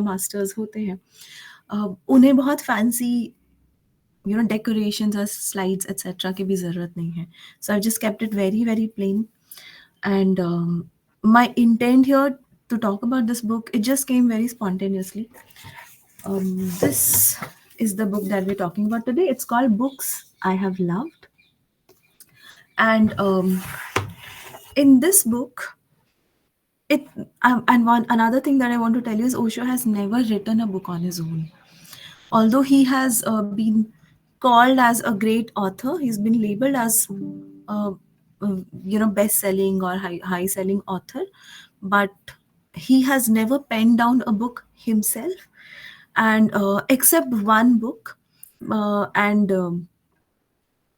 Masters होते हैं, उन्हें बहुत fancy decorations or slides etc की भी ज़रूरत नहीं है. So I've just kept it very very plain. And my intent here to talk about this book, it just came very spontaneously. This is the book that we're talking about today. It's called Books I Have Loved. And in this book, it and one another thing that I want to tell you is Osho has never written a book on his own. Although he has been called as a great author, he's been labeled as uh, best-selling or high-selling author, but he has never penned down a book himself, and except one book, and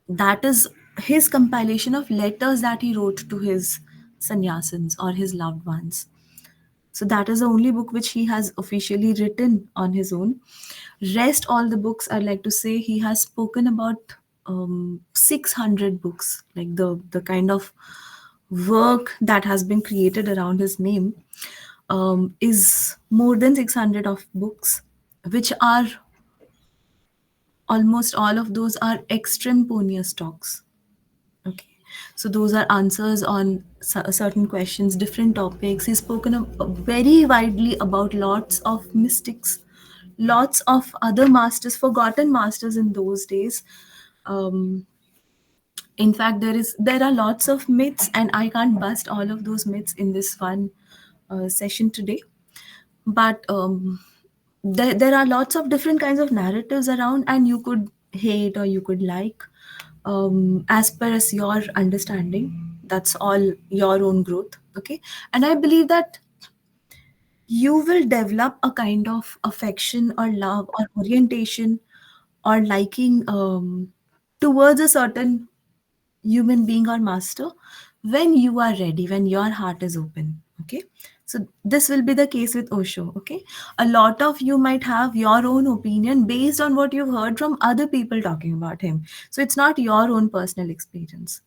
that is his compilation of letters that he wrote to his sannyasins or his loved ones. So that is the only book which he has officially written on his own. Rest all the books, I like to say, he has spoken about 600 books, like the kind of work that has been created around his name is more than 600 of books, which are almost all of those are extemporaneous talks. Okay. So those are answers on certain questions, different topics. He's spoken very widely about lots of mystics, lots of other masters, forgotten masters in those days. Um, in fact, there are lots of myths, and I can't bust all of those myths in this one session today. But there are lots of different kinds of narratives around, and you could hate or you could like, as per as your understanding. That's all your own growth. Okay. And I believe that you will develop a kind of affection or love or orientation or liking towards a certain human being or master when you are ready, when your heart is open. Okay. So this will be the case with Osho. Okay. A lot of you might have your own opinion based on what you've heard from other people talking about him. So it's not your own personal experience.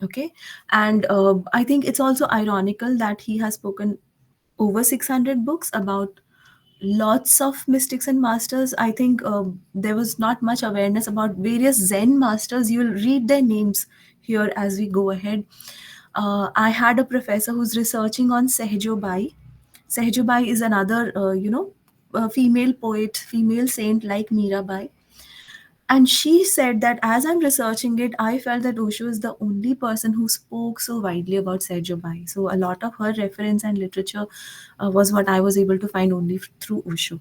Okay. And I think it's also ironical that he has spoken over 600 books about lots of mystics and masters. I think there was not much awareness about various Zen masters. You'll read their names here as we go ahead. I had a professor who's researching on Sehjo Bai. Sehjo Bai is another female poet, female saint like Mirabai. And she said that as I'm researching it, I felt that Osho is the only person who spoke so widely about Saijo Bai. So a lot of her reference and literature was what I was able to find only through Osho.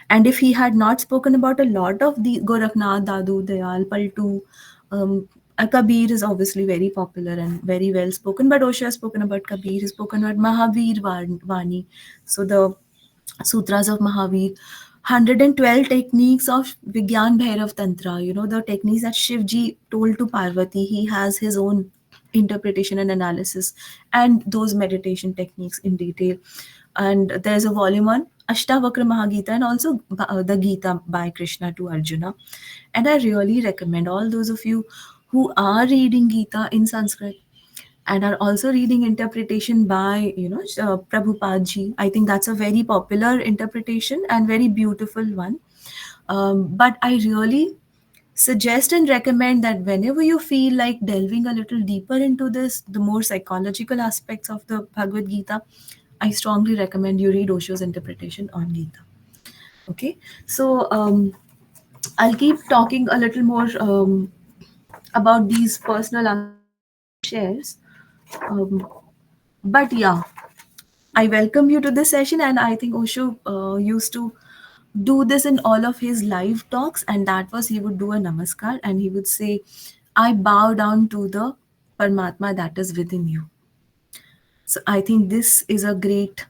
And if he had not spoken about a lot of the Gorakhnath, Dadu, Dayal, Paltu, Kabir is obviously very popular and very well spoken, but Osho has spoken about Kabir, he's spoken about Mahavir Vani. So the Sutras of Mahavir, 112 techniques of Vigyan Bhairav Tantra, the techniques that Shivji told to Parvati. He has his own interpretation and analysis, and those meditation techniques in detail. And there's a volume on Ashtavakra Mahagita and also the Gita by Krishna to Arjuna. And I really recommend all those of you who are reading Gita in Sanskrit and are also reading interpretation by Prabhupada ji. I think that's a very popular interpretation and very beautiful one. But I really suggest and recommend that whenever you feel like delving a little deeper into this, the more psychological aspects of the Bhagavad Gita, I strongly recommend you read Osho's interpretation on Gita. Okay. So I'll keep talking a little more about these personal shares. Um, but yeah, I welcome you to this session, and I think Osho used to do this in all of his live talks, and that was he would do a namaskar and he would say, I bow down to the Paramatma that is within you. So I think this is a great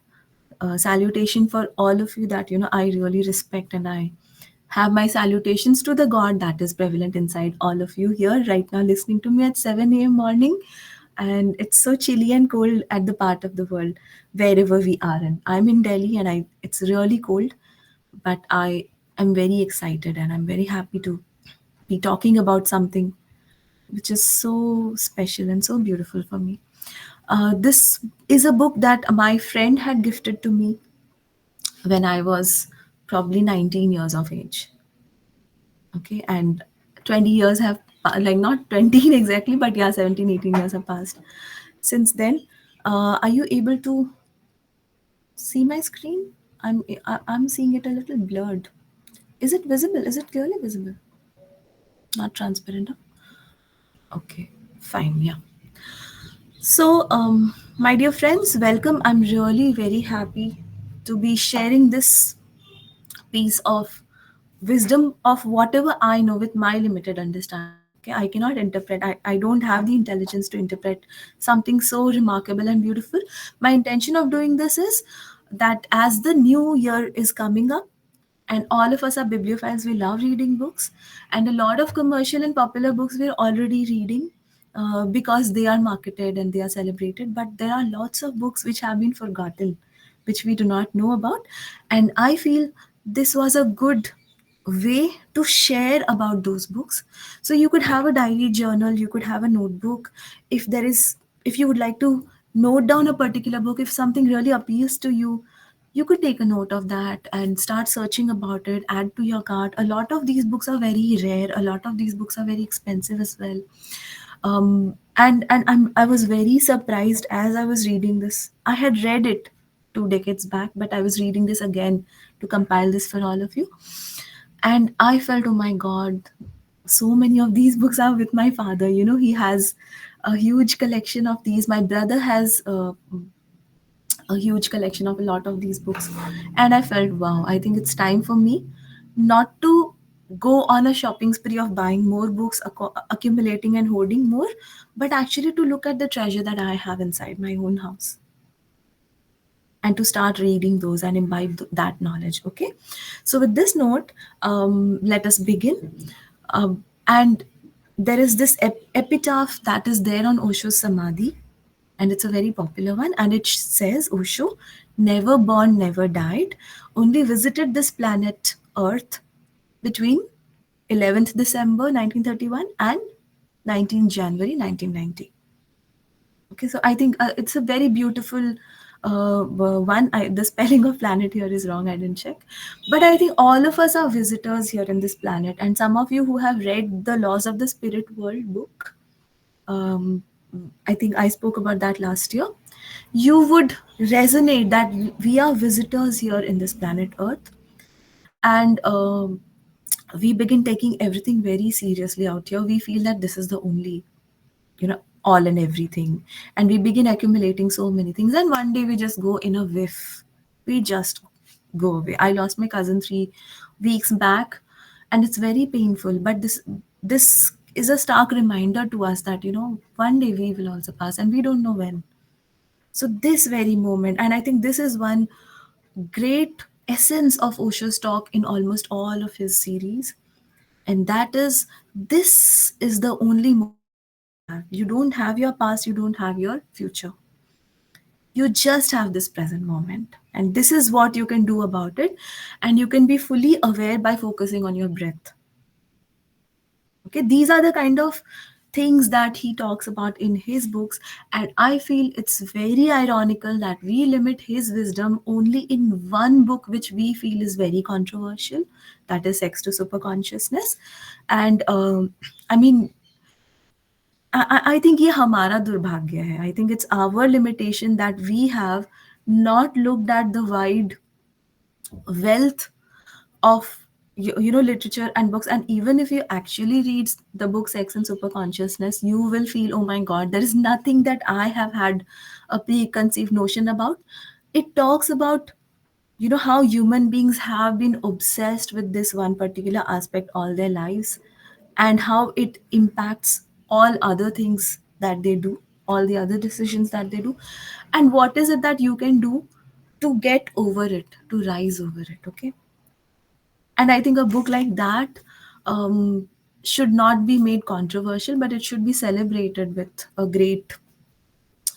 salutation for all of you that I really respect, and I have my salutations to the God that is prevalent inside all of you here right now, listening to me at 7 a.m. morning. And it's so chilly and cold at the part of the world wherever we are in. I'm in Delhi, and it's really cold, but I am very excited and I'm very happy to be talking about something which is so special and so beautiful for me. This is a book that my friend had gifted to me when I was probably 19 years of age. Okay, and 20 years have like not 20 exactly, but yeah, 17, 18 years have passed since then. Are you able to see my screen? I'm seeing it a little blurred. Is it visible? Is it clearly visible? Not transparent, huh? Okay, fine, yeah. So, my dear friends, welcome. I'm really very happy to be sharing this piece of wisdom of whatever I know with my limited understanding. Okay, I cannot interpret, I don't have the intelligence to interpret something so remarkable and beautiful. My intention of doing this is that as the new year is coming up, and all of us are bibliophiles, we love reading books, and a lot of commercial and popular books we're already reading because they are marketed and they are celebrated, but there are lots of books which have been forgotten, which we do not know about. And I feel this was a good way to share about those books. So you could have a diary journal, you could have a notebook. If there is, if you would like to note down a particular book, if something really appeals to you, you could take a note of that and start searching about it, add to your cart. A lot of these books are very rare, a lot of these books are very expensive as well. I was very surprised as I was reading this. I had read it 2 decades back, but I was reading this again to compile this for all of you. And I felt, oh my God, so many of these books are with my father. You know, he has a huge collection of these. My brother has a huge collection of a lot of these books. And I felt, wow, I think it's time for me not to go on a shopping spree of buying more books, accumulating and hoarding more, but actually to look at the treasure that I have inside my own house and to start reading those and imbibe that knowledge. Okay, so with this note, let us begin. And there is this epitaph that is there on Osho's samadhi, and it's a very popular one. And it says, Osho, never born, never died, only visited this planet Earth between 11th December 1931 and 19th January 1990. Okay, so I think it's a very beautiful one. The spelling of planet here is wrong, I didn't check. But I think all of us are visitors here in this planet. And some of you who have read the Laws of the Spirit World book, um, I think I spoke about that last year, you would resonate that we are visitors here in this planet Earth. And we begin taking everything very seriously out here. We feel that this is the only, all and everything. And we begin accumulating so many things. And one day we just go in a whiff. We just go away. I lost my cousin 3 weeks back, and it's very painful. But this is a stark reminder to us that, one day we will also pass and we don't know when. So this very moment, and I think this is one great essence of Osho's talk in almost all of his series, and that is, this is the only moment that you have. You don't have your past, you don't have your future. You just have this present moment, and this is what you can do about it. And you can be fully aware by focusing on your breath. Okay, these are the kind of things that he talks about in his books. And I feel it's very ironical that we limit his wisdom only in one book which we feel is very controversial, that is Sex to Superconsciousness. And I mean, I think ये हमारा दुर्भाग्य है. I think it's our limitation that we have not looked at the wide wealth of literature and books. And even if you actually read the book Sex and Superconsciousness, you will feel, oh my God, there is nothing that I have had a preconceived notion about. It talks about how human beings have been obsessed with this one particular aspect all their lives, and how it impacts all other things that they do, all the other decisions that they do, and what is it that you can do to get over it, to rise over it. Okay, and I think a book like that should not be made controversial, but it should be celebrated with a great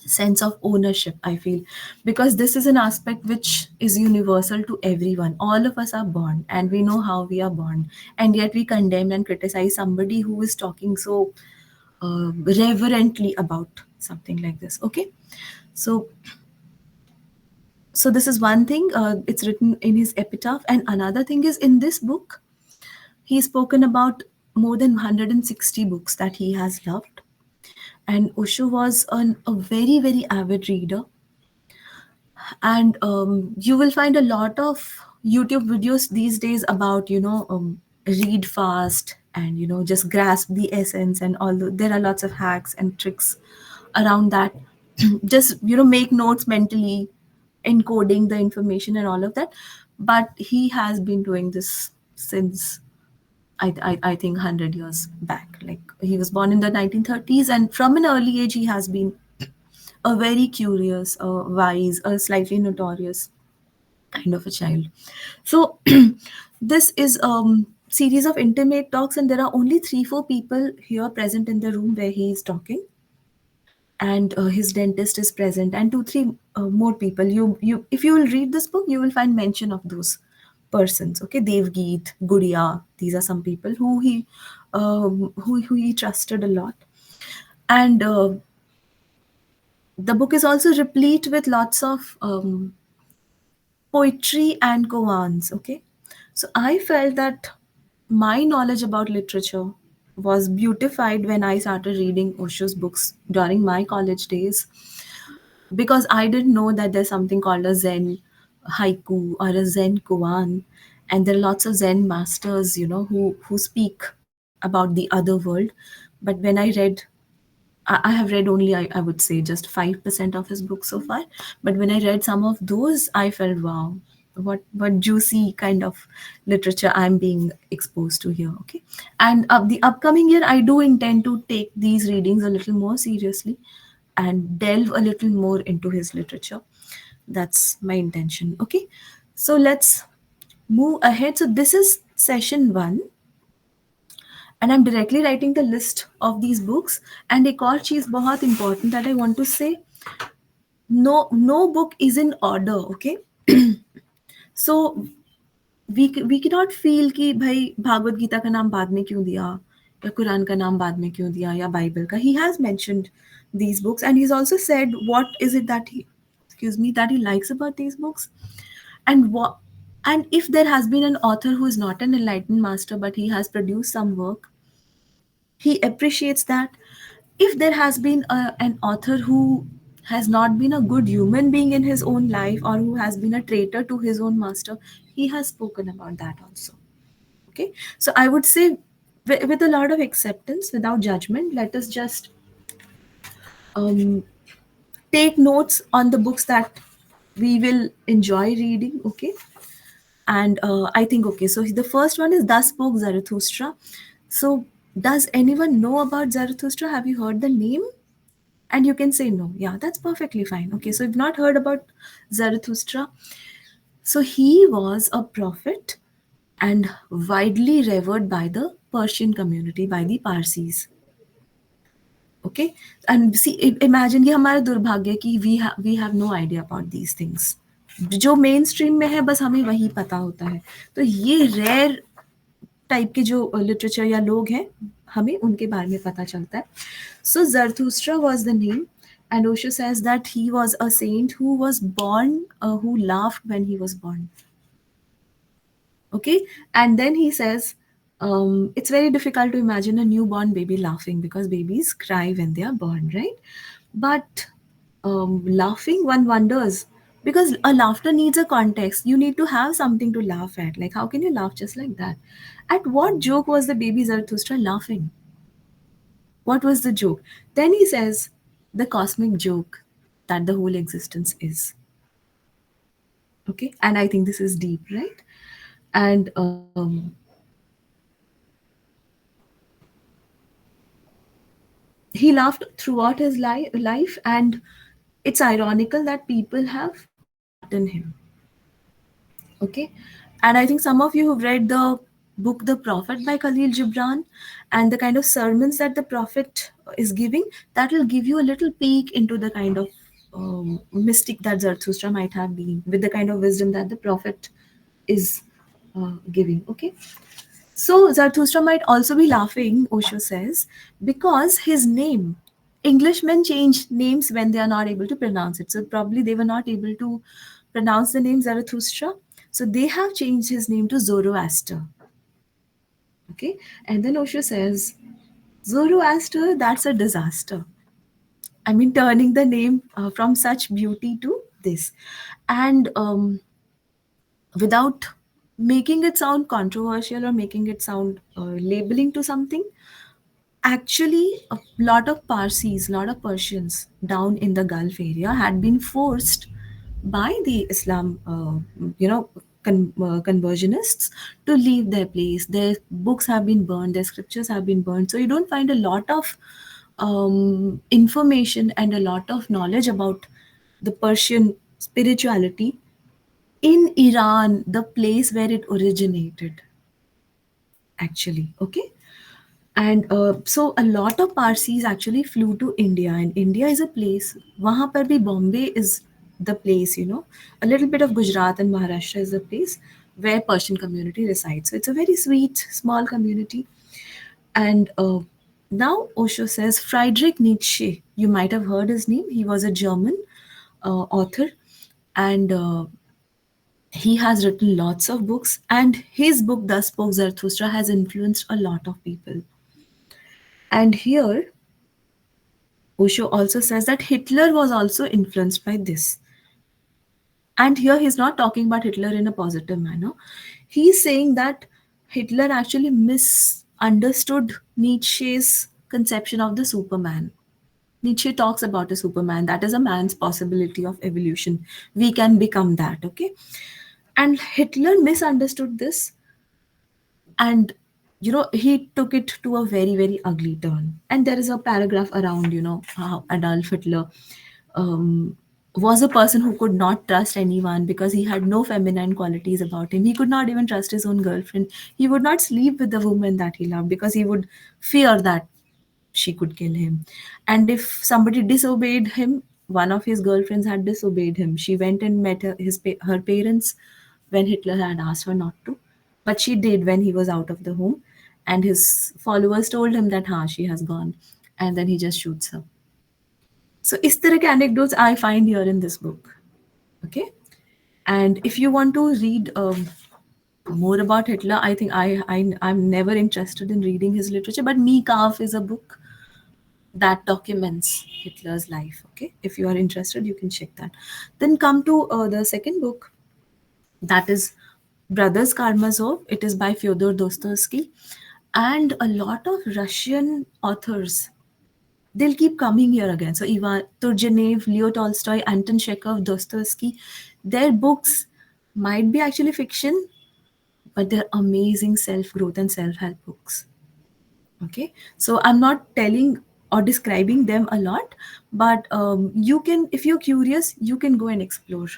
sense of ownership, I feel, because this is an aspect which is universal to everyone. All of us are born and we know how we are born, and yet we condemn and criticize somebody who is talking so reverently about something like this. Okay, so So this is one thing, it's written in his epitaph. And another thing is, in this book he's spoken about more than 160 books that he has loved. And Osho was a very, very avid reader. And you will find a lot of YouTube videos these days about, read fast and, just grasp the essence. And although there are lots of hacks and tricks around that, just, make notes mentally, encoding the information and all of that. But he has been doing this since, I think, 100 years back. Like, he was born in the 1930s, and from an early age he has been a very curious, wise, a slightly notorious kind of a child. So this is series of intimate talks, and there are only 3-4 people here present in the room where he is talking. And his dentist is present, and 2-3 more people. You If you will read this book, you will find mention of those persons. Okay, Devgeet, Gudiya, these are some people who he trusted a lot. And the book is also replete with lots of poetry and koans. Okay, so I felt that my knowledge about literature was beautified when I started reading Osho's books during my college days, because I didn't know that there's something called a Zen haiku or a Zen koan. And there are lots of Zen masters, who speak about the other world. But when I read, I have read only, I would say, just 5% of his books so far. But when I read some of those, I felt, wow, what juicy kind of literature I'm being exposed to here. Okay, and the upcoming year, I do intend to take these readings a little more seriously and delve a little more into his literature. That's my intention. Okay, so let's move ahead. So this is session one, and I'm directly writing the list of these books. And एक और चीज़ बहुत important that I want to say, no book is in order. Okay, so we cannot feel कि भाई भागवत गीता का नाम बाद में क्यों दिया, या कुरान का नाम बाद में क्यों दिया, या बाइबल का. He has mentioned these books, and he's also said what is it that he, excuse me, that he likes about these books. And what, and if there has been an author who is not an enlightened master but he has produced some work, he appreciates that. If there has been an author who has not been a good human being in his own life, or who has been a traitor to his own master, he has spoken about that also. Okay, so I would say, with a lot of acceptance, without judgment, let us just um, take notes on the books that we will enjoy reading. Okay, and I think, okay, so the first one is Thus Spoke Zarathustra. So does anyone know about Zarathustra? Have you heard the name? And you can say no. Yeah, that's perfectly fine. Okay, so you've not heard about Zarathustra. So he was a prophet and widely revered by the Persian community, by the Parsis. Okay, and see, imagine, ये हमारा दुर्भाग्य है कि we have no idea about these things. जो main stream में है बस हमें वही पता होता है. तो ये रेयर टाइप के जो लिटरेचर या लोग हैं, हमें उनके बारे में पता चलता है. So Zarathustra was the name, and Osho says that he was a saint who was born, who laughed when he was born. Okay, and then he says, it's very difficult to imagine a newborn baby laughing, because babies cry when they are born, right? But laughing, one wonders, because a laughter needs a context. You need to have something to laugh at. Like, how can you laugh just like that? At what joke was the baby Zarathustra laughing? What was the joke? Then he says, the cosmic joke that the whole existence is. Okay, and I think this is deep, right? And he laughed throughout his life, and it's ironical that people have forgotten him. Okay, and I think some of you who've read the book The Prophet by Khalil Gibran, and the kind of sermons that the prophet is giving, that will give you a little peek into the kind of mystic that Zarathustra might have been, with the kind of wisdom that the prophet is giving. Okay, so Zarathustra might also be laughing, Osho says, because his name, Englishmen change names when they are not able to pronounce it. So probably they were not able to pronounce the name Zarathustra. So they have changed his name to Zoroaster. Okay, and then Osho says, Zoroaster, that's a disaster. I mean, turning the name from such beauty to this. And without making it sound controversial or making it sound labeling to something, actually, a lot of Parsis, a lot of Persians down in the Gulf area had been forced by the Islam, conversionists to leave their place. Their books have been burned, their scriptures have been burned. So you don't find a lot of information and a lot of knowledge about the Persian spirituality in Iran, the place where it originated, actually. Okay. And so a lot of Parsis actually flew to India, and India is a place. Wahan par bhi Bombay is the place, you know. A little bit of Gujarat and Maharashtra is the place where Persian community resides. So it's a very sweet, small community. And now Osho says Friedrich Nietzsche. You might have heard his name. He was a German author, and he has written lots of books. And his book, Thus Spoke Zarathustra, has influenced a lot of people. And here, Osho also says that Hitler was also influenced by this. And here he's not talking about Hitler in a positive manner. He's saying that Hitler actually misunderstood Nietzsche's conception of the Superman. Nietzsche talks about a Superman, that is a man's possibility of evolution. We can become that, okay? And Hitler misunderstood this, and he took it to a very, very ugly turn. And there is a paragraph around how Adolf Hitler was a person who could not trust anyone because he had no feminine qualities about him. He could not even trust his own girlfriend. He would not sleep with the woman that he loved because he would fear that she could kill him. And if somebody disobeyed him, one of his girlfriends had disobeyed him. She went and met her parents when Hitler had asked her not to, but she did when he was out of the home. And his followers told him that, "Ha, she has gone," and then he just shoots her. So, is तरह के anecdotes I find here in this book. Okay, and if you want to read more about Hitler, I think I'm never interested in reading his literature, but Me Kampf is a book that documents Hitler's life. Okay, if you are interested, you can check that. Then come to the second book, that is Brothers Karamazov. It is by Fyodor Dostoevsky, and a lot of Russian authors. They'll keep coming here again. So Ivan Turgenev, Leo Tolstoy, Anton Chekhov, Dostoevsky, their books might be actually fiction, but they're amazing self-growth and self-help books. Okay, so I'm not telling or describing them a lot, but you can, if you're curious, you can go and explore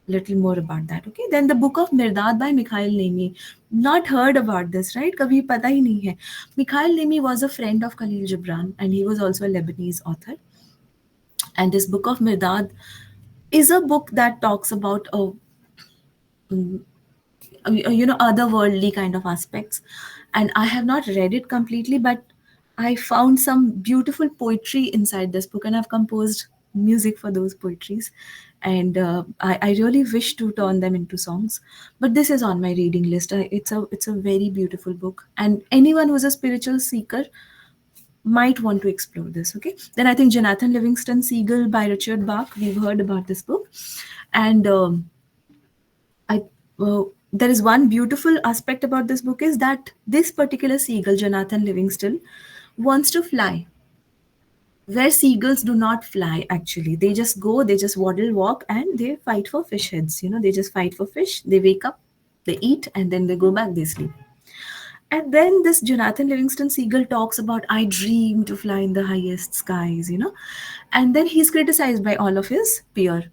little more about that. Okay, then the book of Mirdad by Mikhail Nemi. Not heard about this, right? Kabhi pata hi nahi hai. Mikhail Nemi was a friend of Khalil Gibran, and he was also a Lebanese author. And this book of Mirdad is a book that talks about otherworldly kind of aspects. And I have not read it completely, but I found some beautiful poetry inside this book, and I've composed music for those poetries. And I really wish to turn them into songs, but this is on my reading list. It's a very beautiful book, and anyone who's a spiritual seeker might want to explore this. Okay, then I think Jonathan Livingston Seagull by Richard Bach, we've heard about this book. And I there is one beautiful aspect about this book is that this particular seagull, Jonathan Livingston, wants to fly where seagulls do not fly. Actually, they just go, they just waddle, walk, and they fight for fish heads. They just fight for fish. They wake up, they eat, and then they go back, they sleep. And then this Jonathan Livingston Seagull talks about, I dream to fly in the highest skies. And then he's criticized by all of his peer.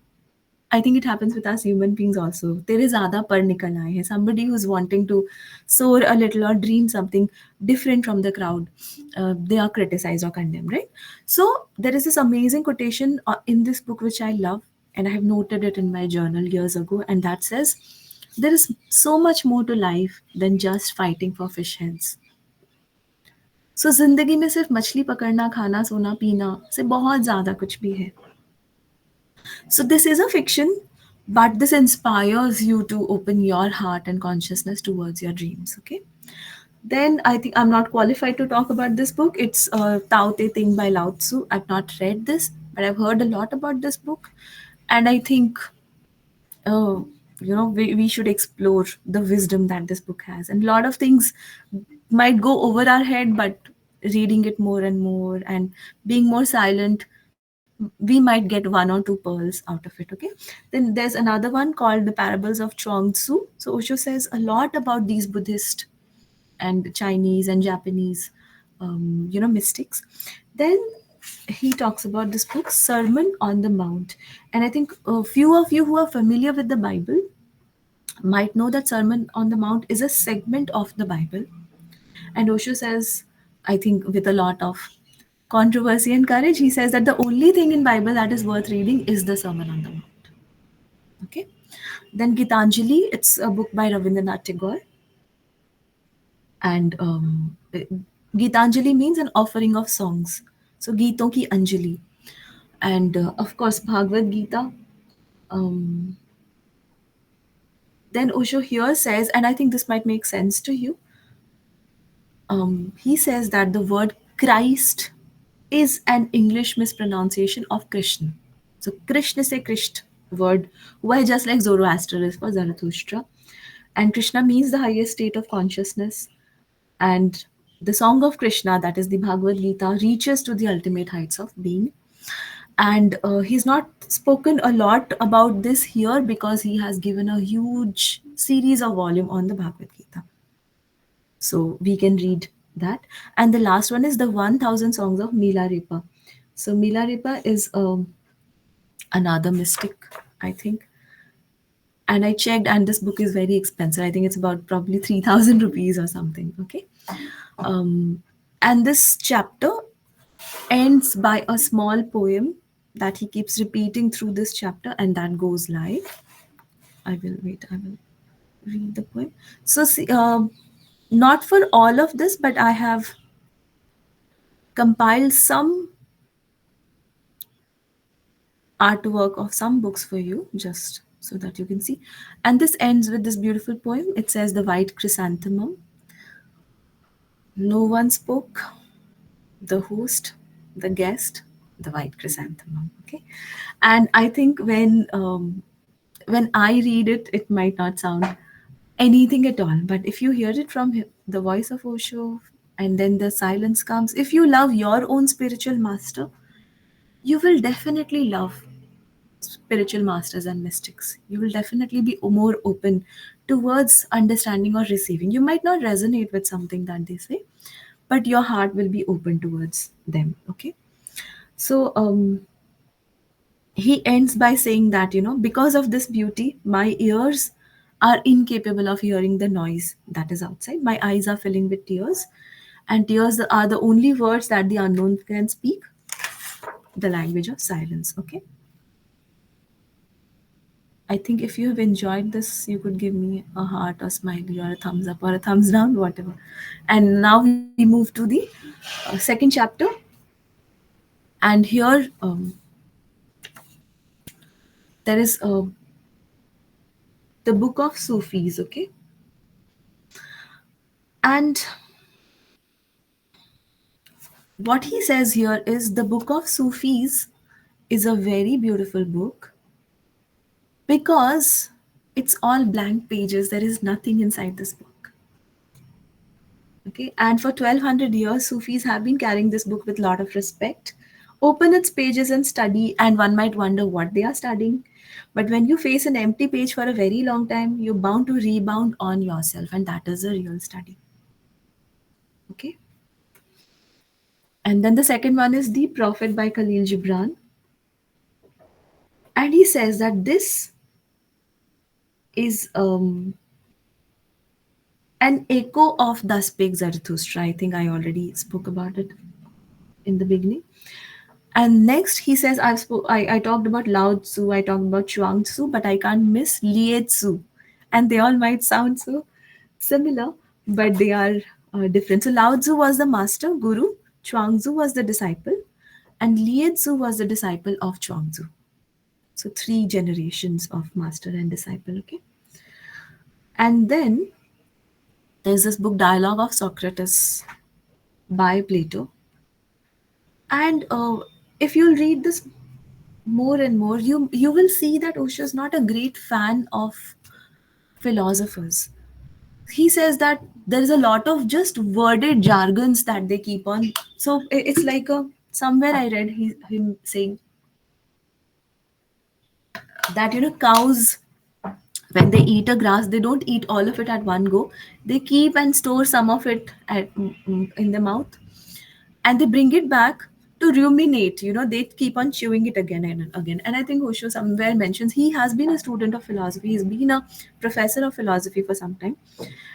I think it happens with us human beings also. There is ज़्यादा पर निकल आए हैं. Somebody who's wanting to soar a little or dream something different from the crowd, they are criticized or condemned, right? So there is this amazing quotation in this book which I love, and I have noted it in my journal years ago, and that says, "There is so much more to life than just fighting for fish heads." So जिंदगी में सिर्फ मछली पकड़ना, खाना, सोना, पीना से बहुत ज़्यादा कुछ भी है. So this is a fiction, but this inspires you to open your heart and consciousness towards your dreams. Okay, then I think I'm not qualified to talk about this book. It's Tao Te Ting by Lao Tzu. I've not read this, but I've heard a lot about this book, and I think uh, we should explore the wisdom that this book has. And a lot of things might go over our head, but reading it more and more and being more silent, we might get one or two pearls out of it. Okay, then there's another one called The Parables of Chuang Tzu. So Osho says a lot about these Buddhist and Chinese and Japanese, mystics. Then he talks about this book, Sermon on the Mount. And I think a few of you who are familiar with the Bible might know that Sermon on the Mount is a segment of the Bible. And Osho says, I think with a lot of controversy and courage, he says that the only thing in Bible that is worth reading is the Sermon on the Mount. Okay. Then Gitanjali, it's a book by Rabindranath Tagore. And Gitanjali means an offering of songs. So Geeton ki Anjali. And of course, Bhagavad Gita. Um, then Osho here says, and I think this might make sense to you, he says that the word Christ is an English mispronunciation of Krishna. So Krishna se Krisht word, why just like Zoroaster is for Zarathustra. And Krishna means the highest state of consciousness. And the song of Krishna, that is the Bhagavad Gita, reaches to the ultimate heights of being. And he's not spoken a lot about this here because he has given a huge series of volume on the Bhagavad Gita. So we can read that. And the last one is the 1000 songs of Milarepa. So Milarepa is another mystic, I think. And I checked, and this book is very expensive. I think it's about probably 3,000 rupees or something. Okay. And this chapter ends by a small poem that he keeps repeating through this chapter, and that goes like, I will read the poem. So, see, not for all of this, but I have compiled some artwork of some books for you, just so that you can see. And this ends with this beautiful poem. It says, The White Chrysanthemum. No one spoke, the host, the guest, the white chrysanthemum. Okay, and I think when I read it, it might not sound anything at all. But if you hear it from the voice of Osho, and then the silence comes, if you love your own spiritual master, you will definitely love spiritual masters and mystics. You will definitely be more open towards understanding or receiving. You might not resonate with something that they say, but your heart will be open towards them. Okay, so he ends by saying that, because of this beauty, my ears are incapable of hearing the noise that is outside. My eyes are filling with tears, and tears are the only words that the unknown can speak, the language of silence. Okay, I think if you have enjoyed this, you could give me a heart or smiley or a thumbs up or a thumbs down, whatever. And now we move to the second chapter. And here there is the book of Sufis, okay? And what he says here is the book of Sufis is a very beautiful book because it's all blank pages. There is nothing inside this book. Okay, and for 1200 years, Sufis have been carrying this book with a lot of respect. Open its pages and study, and one might wonder what they are studying. But when you face an empty page for a very long time, you're bound to rebound on yourself, and that is a real study. Okay. And then the second one is The Prophet by Khalil Gibran. And he says that this is an echo of Thus Spake Zarathustra. I think I already spoke about it in the beginning. And next he says, I talked about Lao Tzu, I talked about Chuang Tzu, but I can't miss Lie Tzu. And they all might sound so similar, but they are different. So Lao Tzu was the master, guru, Chuang Tzu was the disciple, and Lie Tzu was the disciple of Chuang Tzu. So three generations of master and disciple. Okay, and then there's this book, Dialogue of Socrates by Plato. And if you'll read this more and more, you will see that Osho is not a great fan of philosophers. He says that there is a lot of just worded jargons that they keep on. So it's like a somewhere I read him saying that cows, when they eat a grass, they don't eat all of it at one go. They keep and store some of it in the mouth, and they bring it back to ruminate. They keep on chewing it again and again. And I think Osho somewhere mentions he has been a student of philosophy, he's been a professor of philosophy for some time.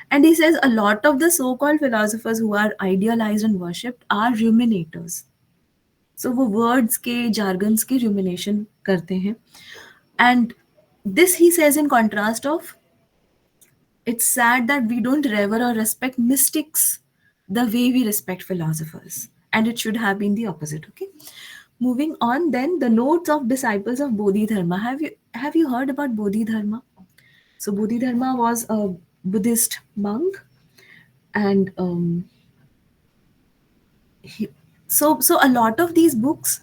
And he says a lot of the so-called philosophers who are idealized and worshipped are ruminators. So वो words के jargons के rumination करते हैं. And this he says in contrast of, it's sad that we don't revere or respect mystics the way we respect philosophers. And it should have been the opposite. Okay. Moving on, then the notes of disciples of Bodhidharma. Have you heard about Bodhidharma? So Bodhidharma was a Buddhist monk, and he, so a lot of these books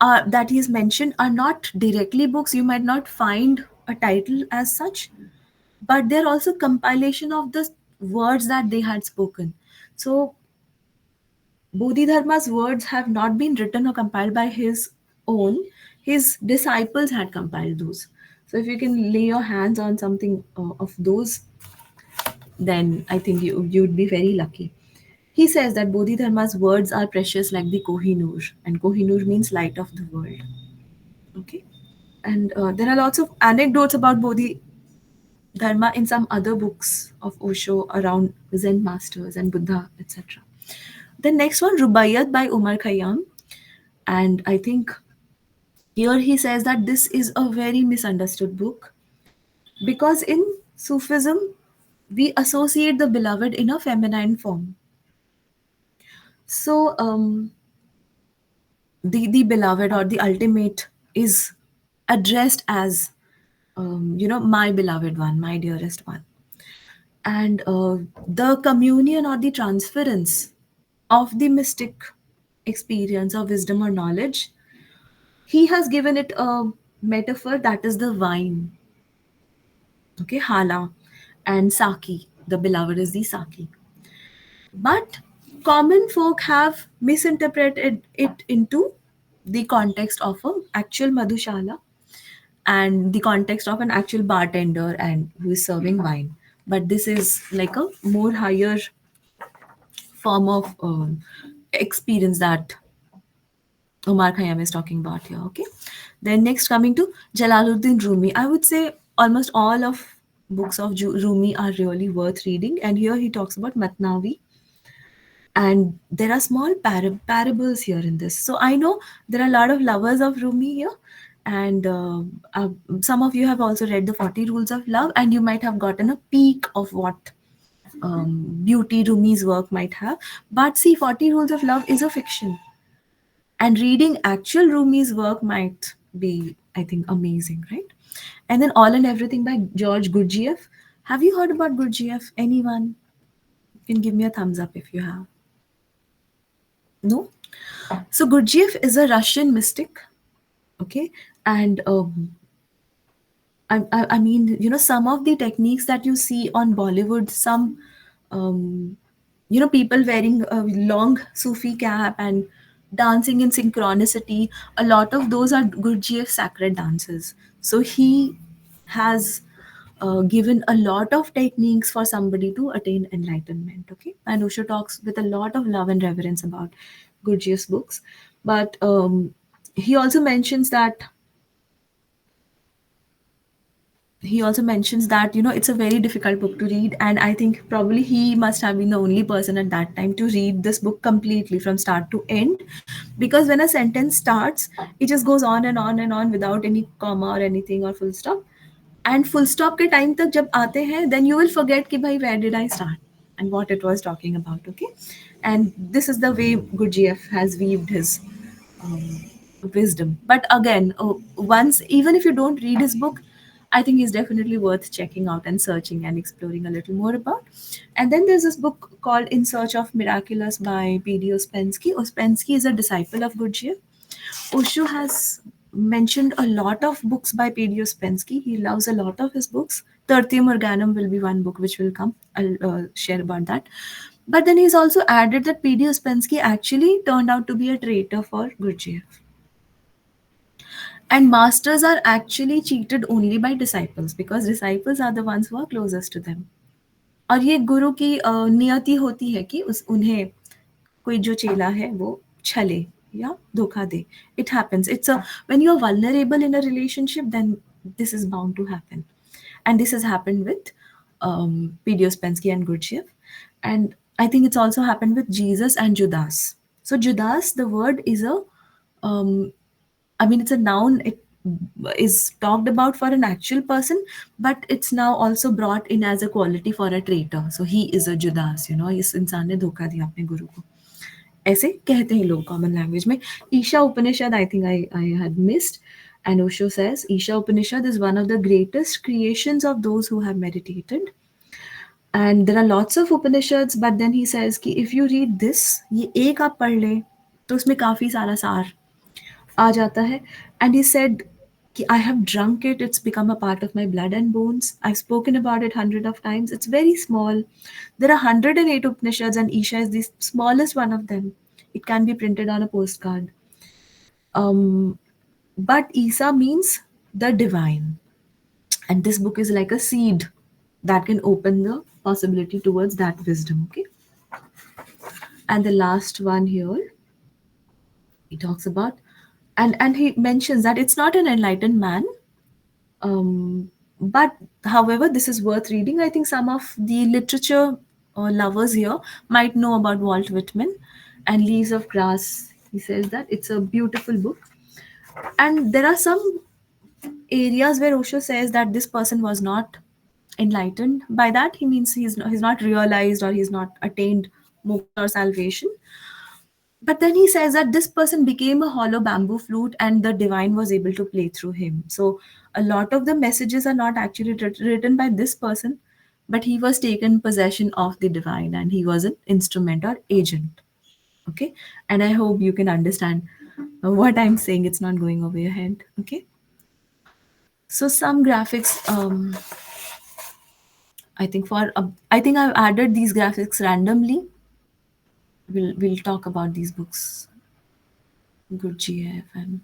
that he's mentioned are not directly books. You might not find a title as such, but they're also compilation of the words that they had spoken. So Bodhidharma's words have not been written or compiled by his own. His disciples had compiled those. So if you can lay your hands on something of those, then I think you'd be very lucky. He says that Bodhidharma's words are precious like the Kohinoor, and Kohinoor means light of the world. Okay, and there are lots of anecdotes about Bodhidharma in some other books of Osho around Zen masters and Buddha, etc. The next one, Rubaiyat by Umar Khayyam, and I think here he says that this is a very misunderstood book because in Sufism we associate the beloved in a feminine form. So the beloved or the ultimate is addressed as my beloved one, my dearest one. And the communion or the transference of the mystic experience or wisdom or knowledge, he has given it a metaphor that is the wine. Okay, hala and saki. The beloved is the saki. But common folk have misinterpreted it into the context of an actual madhushala and the context of an actual bartender and who is serving wine. But this is like a more higher form of experience that Omar Khayyam is talking about here. Okay. Then next, coming to Jalaluddin Rumi. I would say almost all of books of Rumi are really worth reading. And here he talks about Matnavi. And there are small parables here in this. So I know there are a lot of lovers of Rumi here. And some of you have also read the 40 Rules of Love, and you might have gotten a peek of what beauty Rumi's work might have. But see, 40 Rules of Love is a fiction, and reading actual Rumi's work might be, I think, amazing, right? And then All and Everything by George Gurdjieff. Have you heard about Gurdjieff? Anyone? You can give me a thumbs up if you have. No? So Gurdjieff is a Russian mystic, okay? And I mean, some of the techniques that you see on Bollywood, some, um, people wearing a long Sufi cap and dancing in synchronicity, a lot of those are Gurdjieff sacred dances. So he has given a lot of techniques for somebody to attain enlightenment. Okay, and Osho talks with a lot of love and reverence about Gurdjieff's books, but he also mentions that it's a very difficult book to read, and I think probably he must have been the only person at that time to read this book completely from start to end, because when a sentence starts, it just goes on and on and on without any comma or anything or full stop. And full stop के time तक जब आते हैं, then you will forget कि भाई where did I start and what it was talking about. Okay, and this is the way Gurdjieff has weaved his wisdom. But again, once, even if you don't read his book, I think he's definitely worth checking out and searching and exploring a little more about. And then there's this book called In Search of Miraculous by P.D. Ouspensky. Ouspensky is a disciple of Gurdjieff. Osho has mentioned a lot of books by P.D. Ouspensky. He loves a lot of his books. Tertium Organum will be one book which will come. I'll share about that. But then he's also added that P.D. Ouspensky actually turned out to be a traitor for Gurdjieff. And masters are actually cheated only by disciples because disciples are the ones who are closest to them. और ये गुरु की नियति होती है कि उस उन्हें कोई जो चेला है वो छले या धोखा दे. It happens. It's a when you're vulnerable in a relationship, then this is bound to happen, and this has happened with P.D. Ouspensky and Gurdjieff, and I think it's also happened with Jesus and Judas. So Judas, the word is a um, I mean, it's a noun. It is talked about for an actual person, but it's now also brought in as a quality for a traitor. So he is a Judas, you know, इस इंसान ने धोखा दिया अपने गुरु को. ऐसे कहते हैं लोग कॉमन लैंग्वेज में. ईशा उपनिषद, I think I had missed. And Osho says, Isha Upanishad is one of the greatest creations of those who have meditated. And there are lots of Upanishads, but then he says कि if you read this, ये एक आप पढ़ ले, तो उसमें काफ़ी सारा सार आ जाता है. एंड ही सेड कि I have drunk it, it's become a part of my blood and bones, I spoken about it hundred of times, it's very small. There are 108 Upanishads and Isha is the smallest one of them. It can be printed on a postcard. But Isa means the divine. And this book is like a seed that can open the possibility towards that wisdom. Okay. And the last one here, he talks about, and he mentions that it's not an enlightened man. But however, this is worth reading. I think some of the literature lovers here might know about Walt Whitman and Leaves of Grass. He says that it's a beautiful book. And there are some areas where Osho says that this person was not enlightened. By that, he means he's not realized or he's not attained moksha or salvation. But then he says that this person became a hollow bamboo flute and the divine was able to play through him. So a lot of the messages are not actually written by this person, but he was taken possession of the divine and he was an instrument or agent. Okay. And I hope you can understand what I'm saying. It's not going over your head. Okay. So some graphics, I think I think I've added these graphics randomly. We'll talk about these books. Gurdjieff and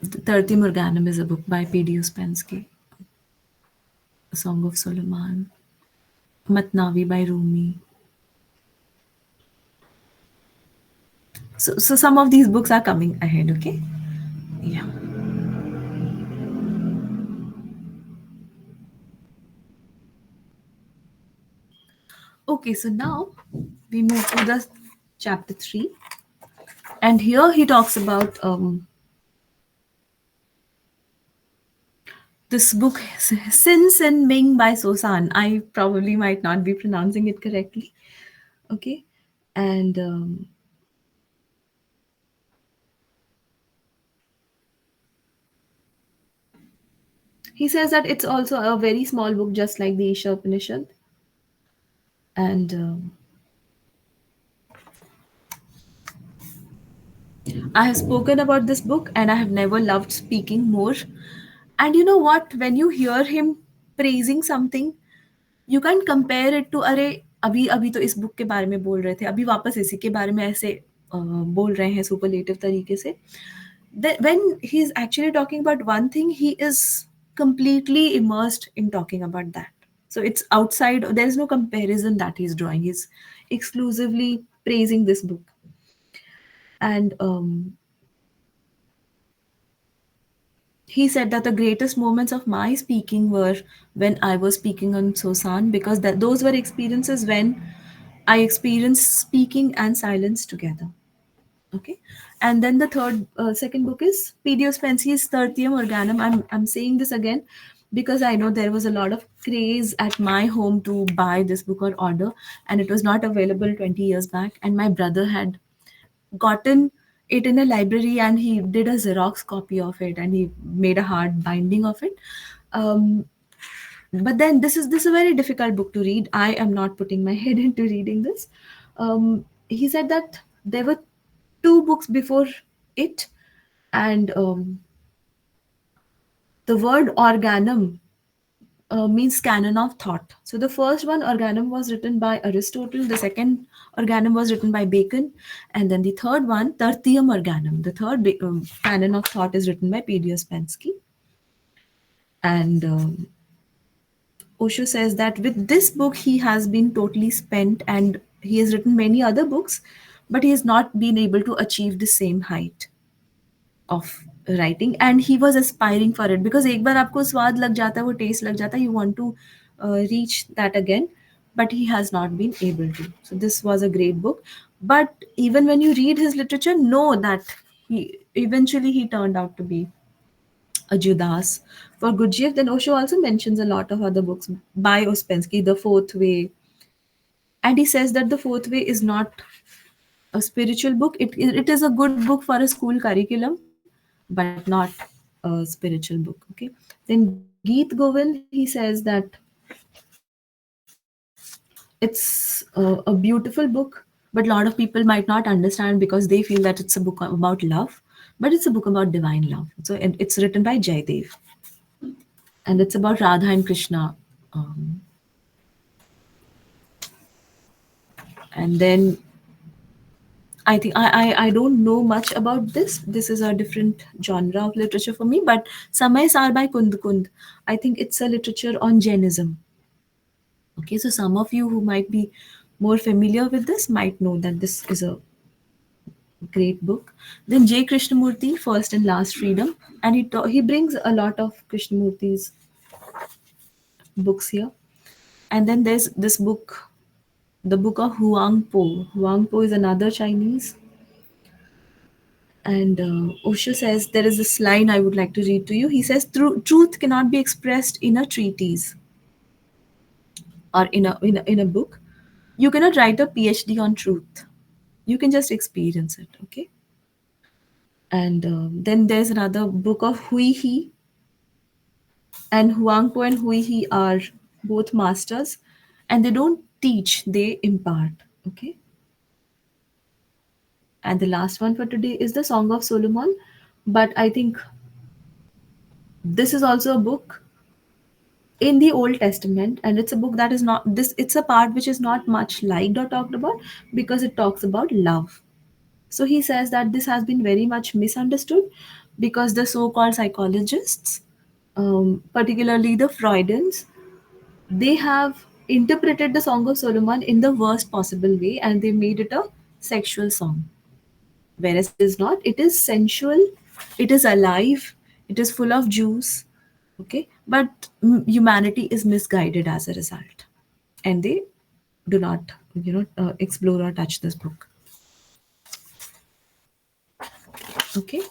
Terti Morganum is a book by P.D. Ouspensky. A Song of Solomon. Matnavi by Rumi. So some of these books are coming ahead, okay? Yeah. Okay, so now we move to the chapter 3. And here he talks about this book, Sin Sin Ming by Sosan. I probably might not be pronouncing it correctly. Okay. And he says that it's also a very small book, just like the Isha Upanishad. And I have spoken about this book and I have never loved speaking more. And you know what? When you hear him praising something, you can compare it to अरे अभी अभी तो इस book के बारे में बोल रहे थे, अभी वापस इसी के बारे में ऐसे बोल रहे हैं सुपरलेटिव तरीके से. When he's actually talking about one thing, he is completely immersed in talking about that. So it's outside, there is no comparison that he's drawing. He's exclusively praising this book. And he said that the greatest moments of my speaking were when I was speaking on Sosan, because those were experiences when I experienced speaking and silence together. Okay. And then the second book is P.D. Ouspensky's Tertium Organum. I'm saying this again because I know there was a lot of craze at my home to buy this book or order, and it was not available 20 years back. And my brother had gotten it in a library, and he did a Xerox copy of it, and he made a hard binding of it. Um, but then this is a very difficult book to read. I am not putting my head into reading this. He said that there were two books before it, and the word organum means canon of thought. So the first one, Organum, was written by Aristotle. The second, Organum, was written by Bacon, and then the third one, Tertium Organum, the third canon of thought, is written by P.D. Ouspensky. And Osho says that with this book he has been totally spent, and he has written many other books, but he has not been able to achieve the same height of writing, and he was aspiring for it, because एक बार आपको स्वाद लग जाता है, वो taste लग जाता है, you want to reach that again, but he has not been able to. So this was a great book, but even when you read his literature, know that he eventually he turned out to be a Judas for Gurdjieff. Then Osho also mentions a lot of other books by Ouspensky, The Fourth Way, and he says that The Fourth Way is not a spiritual book. It is a good book for a school curriculum, but not a spiritual book. Okay. Then Geet Govind, he says that it's a beautiful book, but a lot of people might not understand because they feel that it's a book about love, but it's a book about divine love. So it's written by Jaydev, and it's about Radha and Krishna. Um, and then I think I don't know much about this. This is a different genre of literature for me. But Samay Sar by Kund Kund, I think it's a literature on Jainism. Okay, so some of you who might be more familiar with this might know that this is a great book. Then J. Krishnamurti, First and Last Freedom, and he brings a lot of Krishnamurti's books here. And then there's this book, the book of Huang Po. Huang Po is another Chinese. And Osho says, there is this line I would like to read to you. He says, Truth cannot be expressed in a treatise or in a book. You cannot write a PhD on truth. You can just experience it, okay? And then there's another book of Hui He, and Huang Po and Hui He are both masters, and they don't teach, they impart, okay? And the last one for today is the Song of Solomon, but I think this is also a book in the Old Testament, and it's a book that is not this. It's a part which is not much liked or talked about because it talks about love. So he says that this has been very much misunderstood because the so-called psychologists, particularly the Freudians, they have interpreted the Song of Solomon in the worst possible way, and they made it a sexual song, whereas it is not. It is sensual, it is alive, it is full of juice, okay, but humanity is misguided as a result, and they do not explore or touch this book. Okay,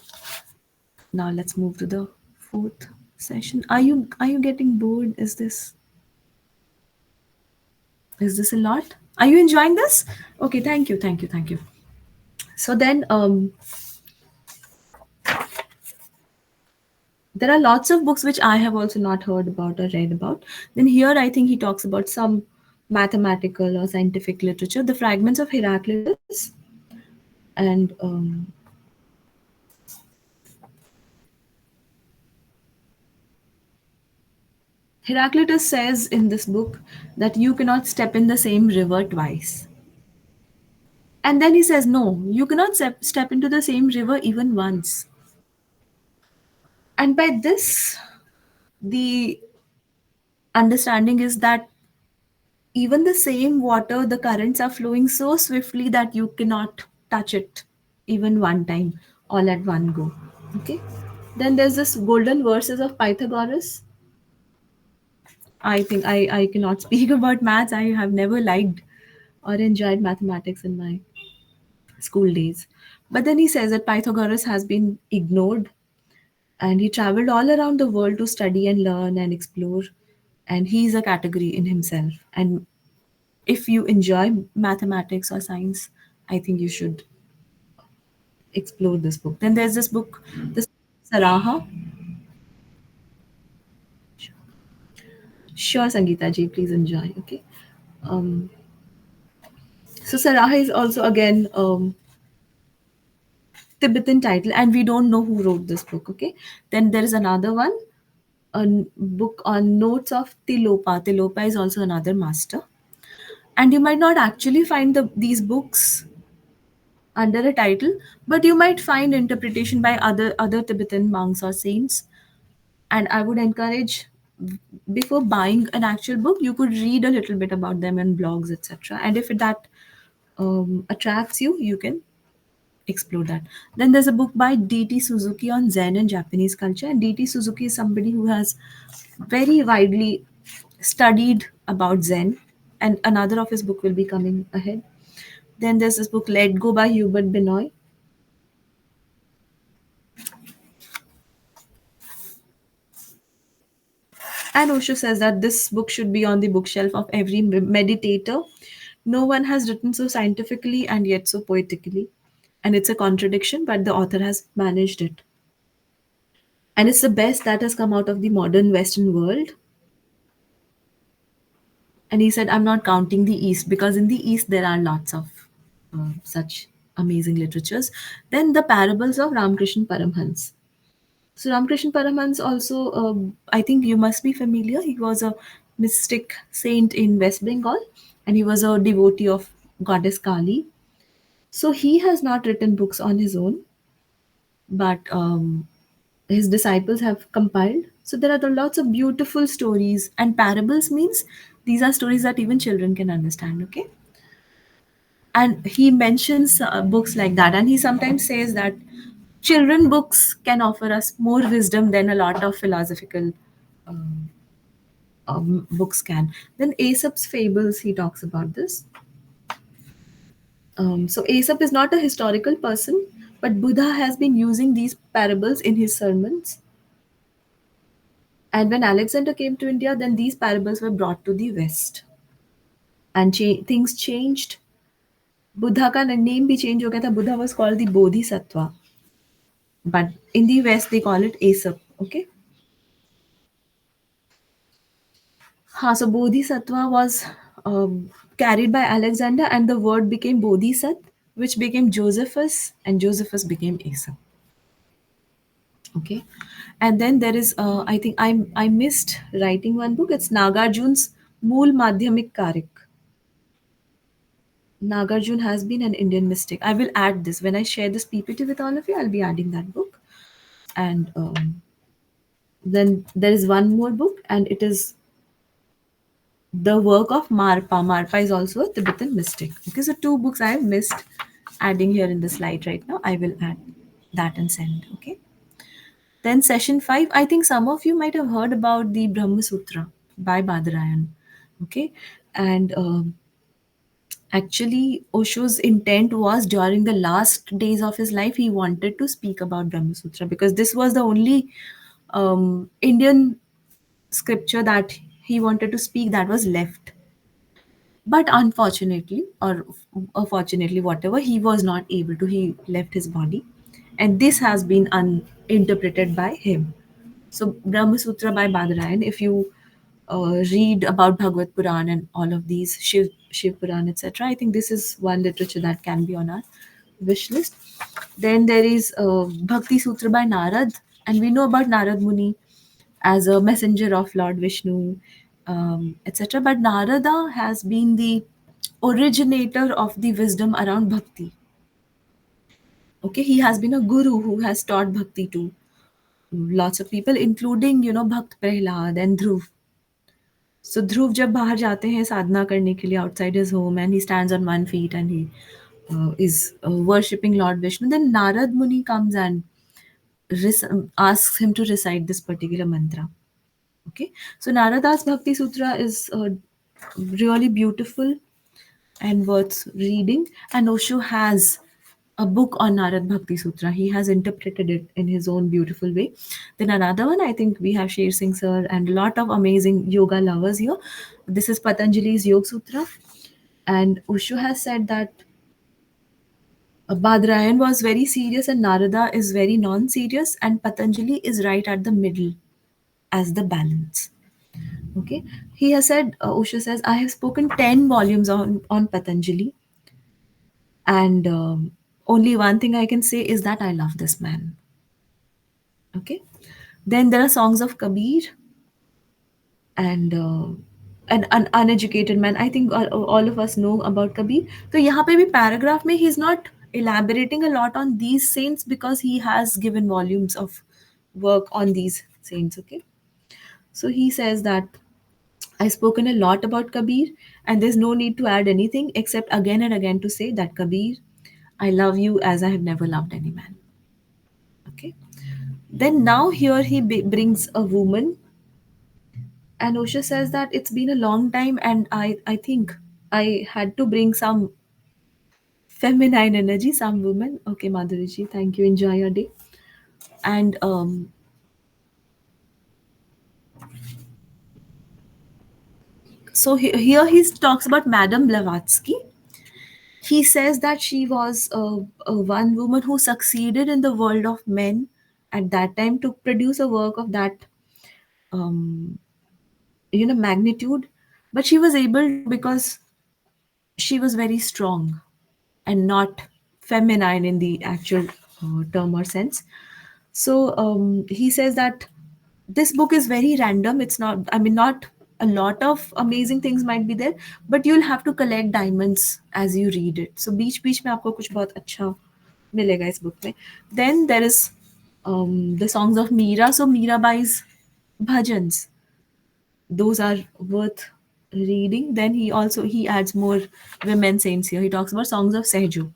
now let's move to the fourth session. Are you getting bored? Is this a lot? Are you enjoying this? Okay, thank you. So then there are lots of books which I have also not heard about or read about. Then here I think he talks about some mathematical or scientific literature, the fragments of Heraclitus, and Heraclitus says in this book that you cannot step in the same river twice. And then he says, no, you cannot step into the same river even once. And by this, the understanding is that even the same water, the currents are flowing so swiftly that you cannot touch it even one time, all at one go. Okay. Then there's this golden verses of Pythagoras. I think I cannot speak about maths. I have never liked or enjoyed mathematics in my school days. But then he says that Pythagoras has been ignored, and he traveled all around the world to study and learn and explore. And he's a category in himself. And if you enjoy mathematics or science, I think you should explore this book. Then there's this book, this Saraha. Sure, Sangeeta ji, please enjoy. Okay. Um, so Saraha is also again Tibetan title, and we don't know who wrote this book. Okay. Then there is another one, book on notes of Tilopa. Tilopa is also another master, and you might not actually find these books under a title, but you might find interpretation by other Tibetan monks or saints. And I would encourage, before buying an actual book, you could read a little bit about them in blogs, etc. And if that attracts you, you can explore that. Then there's a book by D.T. Suzuki on Zen and Japanese culture. And D.T. Suzuki is somebody who has very widely studied about Zen, and another of his book will be coming ahead. Then there's this book Let Go by Hubert Benoit. And Osho says that this book should be on the bookshelf of every meditator. No one has written so scientifically and yet so poetically. And it's a contradiction, but the author has managed it. And it's the best that has come out of the modern Western world. And he said, I'm not counting the East, because in the East there are lots of such amazing literatures. Then the parables of Ramakrishna Paramhans. So Ramakrishna Paramhans also, I think you must be familiar. He was a mystic saint in West Bengal, and he was a devotee of goddess Kali. So he has not written books on his own, but his disciples have compiled. So there are lots of beautiful stories, and parables means these are stories that even children can understand. Okay, and he mentions books like that, and he sometimes says that children books can offer us more wisdom than a lot of philosophical um, books can. Then Aesop's fables, he talks about this. So Aesop is not a historical person, but Buddha has been using these parables in his sermons. And when Alexander came to India, then these parables were brought to the West, and things changed. Buddha का name भी change हो गया था. Buddha was called the Bodhisattva, but in the West they call it Aesop. Okay. हाँ, so Bodhisattva was carried by Alexander, and the word became Bodhisat, which became Josephus, and Josephus became Aesop. Okay, and then there is I think I missed writing one book. It's Nagarjun's Mool Madhyamik Karik. Nagarjun has been an Indian mystic. I will add this when I share this PPT with all of you. I'll be adding that book, and then there is one more book, and it is the work of Marpa. Marpa is also a Tibetan mystic. Okay, so two books I have missed adding here in the slide right now. I will add that and send. Okay. Then session 5, I think some of you might have heard about the Brahma Sutra by Badarayan. Okay, and actually Osho's intent was during the last days of his life he wanted to speak about Brahma Sutra, because this was the only Indian scripture that he wanted to speak that was left. But unfortunately, or fortunately, whatever, he was not able to. He left his body, and this has been interpreted by him. So Brahma Sutra by Badarayan, if you read about Bhagavad Puran and all of these Shiv Puran, etc., I think this is one literature that can be on our wish list. Then there is Bhakti Sutra by Narad, and we know about Narad Muni as a messenger of Lord Vishnu, etc. But Narada has been the originator of the wisdom around bhakti. Okay, he has been a guru who has taught bhakti to lots of people, including Bhakt Prahlad and Dhruv. So Dhruv जब बाहर जाते हैं साधना करने के लिए outside his home, and he stands on one feet and he is worshipping Lord Vishnu, then Narad Muni comes and asks him to recite this particular mantra. Okay, so Narada's Bhakti Sutra is really beautiful and worth reading. And Osho has a book on Narad Bhakti Sutra. He has interpreted it in his own beautiful way. Then another one, I think we have Sher Singh sir and a lot of amazing yoga lovers here. This is Patanjali's Yoga Sutra. And Osho has said that Badrayan was very serious and Narada is very non-serious, and Patanjali is right at the middle as the balance. Okay, he has said, Osho says, I have spoken 10 volumes on Patanjali, and only one thing I can say is that I love this man. Okay, then there are songs of Kabir and an uneducated man. I think all of us know about Kabir. So यहाँ पे भी paragraph में he's not elaborating a lot on these saints because he has given volumes of work on these saints. Okay, so he says that I've spoken a lot about Kabir, and there's no need to add anything except again and again to say that Kabir, I love you as I have never loved any man. Okay. Then now here he brings a woman, and Osha says that it's been a long time, and I think I had to bring some feminine energy, some woman. Okay, Madhuriji, thank you. Enjoy your day. And so here he talks about Madame Blavatsky. He says that she was a one woman who succeeded in the world of men at that time to produce a work of that um, magnitude, but she was able to because she was very strong and not feminine in the actual term or sense. So he says that this book is very random. It's not, I mean, not a lot of amazing things might be there, but you'll have to collect diamonds as you read it. So बीच बीच में आपको कुछ बहुत अच्छा मिलेगा इस book में. Then there is the songs of Meera. So Meerabai's bhajans, those are worth reading. Then he adds more women saints here. He talks about songs of Sehjo.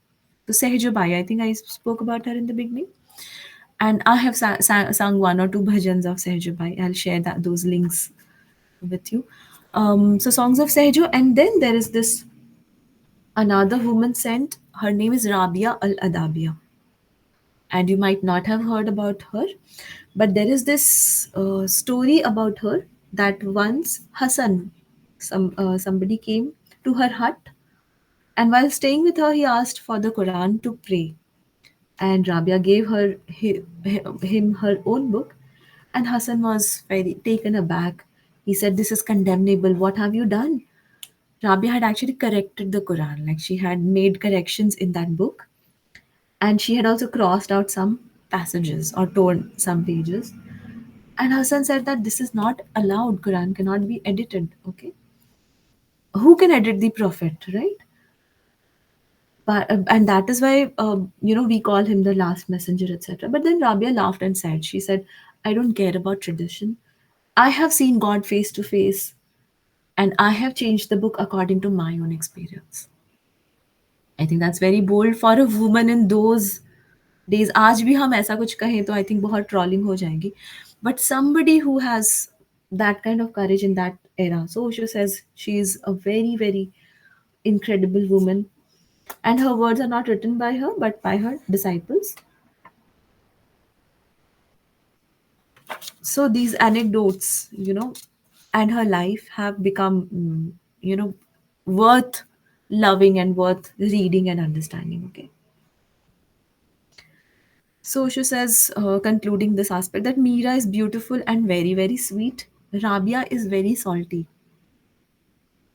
So Sehjo Bai, I think I spoke about her in the beginning, and I have sung one or two bhajans of Sehjo Bai. I'll share those links with you. So songs of Sehjo, and then there is this another woman sent. Her name is Rabia Al Adabia, and you might not have heard about her, but there is this story about her that once Hassan, somebody came to her hut, and while staying with her, he asked for the Quran to pray, and Rabia gave him her own book, and Hassan was very taken aback. He said, "This is condemnable. What have you done?" Rabia had actually corrected the Quran, like she had made corrections in that book, and she had also crossed out some passages or torn some pages. And Hassan said that this is not allowed. Quran cannot be edited. Okay, who can edit the Prophet, right? But and that is why we call him the last messenger, etc. But then Rabia laughed and said, she said, "I don't care about tradition. I have seen God face to face, and I have changed the book according to my own experience." I think that's very bold for a woman in those days. आज भी हम ऐसा कुछ कहें तो I think बहुत trolling हो जाएगी. But somebody who has that kind of courage in that era. So Osho says she is a very, very incredible woman, and her words are not written by her but by her disciples. So these anecdotes, and her life have become, worth loving and worth reading and understanding. Okay. So she says, concluding this aspect, that Meera is beautiful and very, very sweet. Rabia is very salty.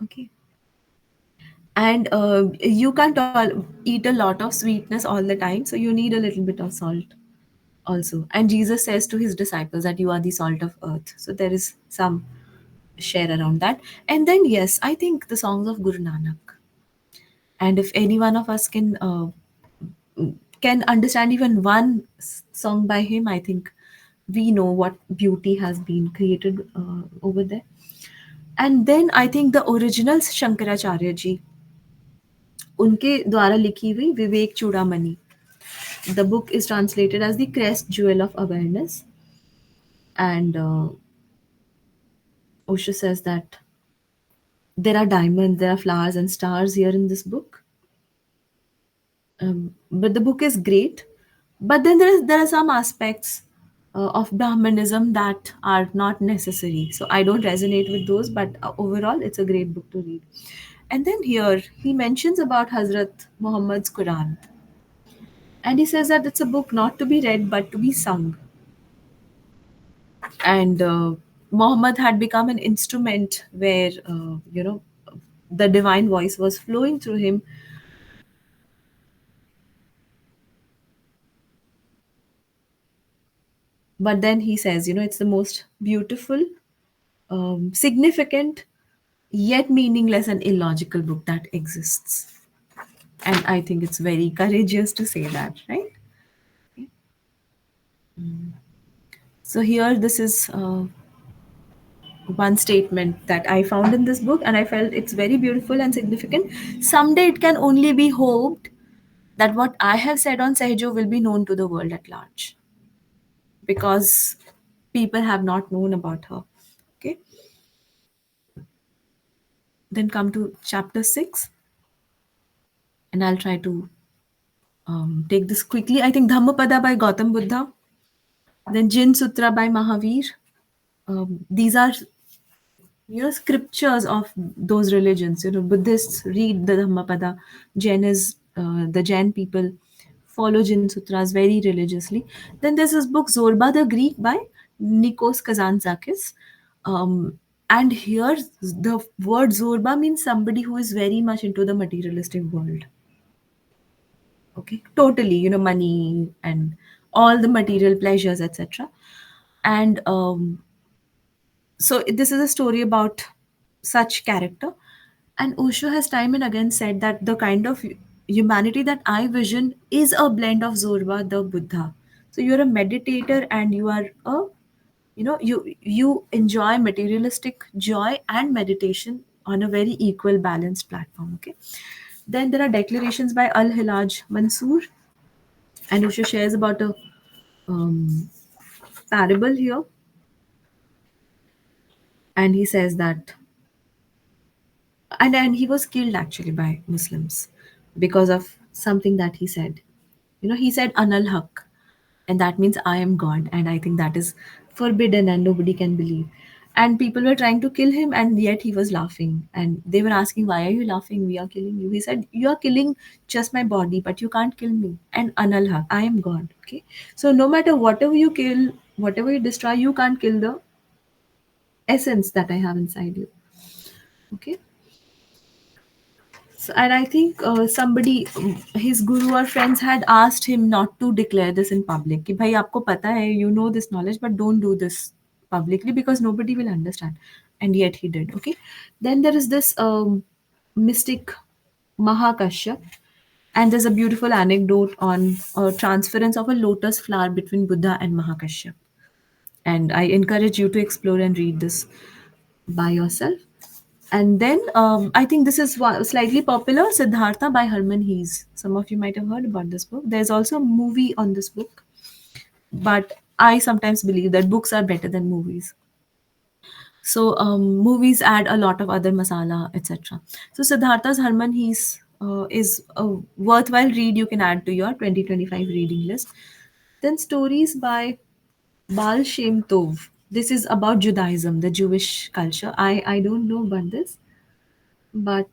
Okay. And you can't eat a lot of sweetness all the time. So you need a little bit of salt also. And Jesus says to his disciples that you are the salt of earth. So there is some share around that. And then, yes, I think the songs of Guru Nanak. And if any one of us can understand even one song by him, I think we know what beauty has been created over there. And then I think the original Shankaracharya ji, उनके द्वारा लिखी हुई विवेक चूड़ामणि. The book is translated as the crest jewel of awareness. And Osho says that there are diamonds, there are flowers and stars here in this book. But the book is great. But then there are some aspects of Brahmanism that are not necessary. So I don't resonate with those. But overall, it's a great book to read. And then here he mentions about Hazrat Muhammad's Quran, and he says that it's a book not to be read but to be sung. And Muhammad had become an instrument where the divine voice was flowing through him. But then he says, it's the most beautiful, significant, yet meaningless and illogical book that exists. And I think it's very courageous to say that, right? So here, this is one statement that I found in this book, and I felt it's very beautiful and significant. Someday it can only be hoped that what I have said on Sehjo will be known to the world at large, because people have not known about her. Okay, then come to chapter 6, and I'll try to take this quickly. I think Dhammapada by Gautam Buddha, then Jin Sutra by Mahavir. These are scriptures of those religions. Buddhists read the Dhammapada, the Jain people follow Jin Sutras very religiously. Then there's this book Zorba the Greek by Nikos Kazantzakis. And here the word Zorba means somebody who is very much into the materialistic world. Okay, totally, money and all the material pleasures, etc. And so this is a story about such character. And Osho has time and again said that the kind of humanity that I vision is a blend of Zorba the Buddha. So you're a meditator, and you are a you enjoy materialistic joy and meditation on a very equal balanced platform. Okay, then there are declarations by Al Hilaj Mansoor, and Osho shares about a um, parable here, and he says that, and he was killed actually by Muslims because of something that he said. He said Anal Haq, and that means I am God, and I think that is forbidden and nobody can believe. And people were trying to kill him, and yet he was laughing. And they were asking, "Why are you laughing? We are killing you." He said, "You are killing just my body, but you can't kill me." And Anal Haq, I am God. Okay, so no matter whatever you kill, whatever you destroy, you can't kill the essence that I have inside you. Okay. So, and I think somebody, his guru or friends had asked him not to declare this in public. कि भाई आपको पता है, you know this knowledge, but don't do this publicly because nobody will understand. And yet he did. Okay. Then there is this mystic Mahakashyap, and there's a beautiful anecdote on transference of a lotus flower between Buddha and Mahakashyap. And I encourage you to explore and read this by yourself. And then I think this is slightly popular, Siddhartha by Herman Hesse. Some of you might have heard about this book. There's also a movie on this book, but I sometimes believe that books are better than movies. So movies add a lot of other masala, etc. So Siddhartha's Herman Hesse is a worthwhile read you can add to your 2025 reading list. Then stories by Baal Shem Tov. This is about Judaism, the Jewish culture. I don't know about this, but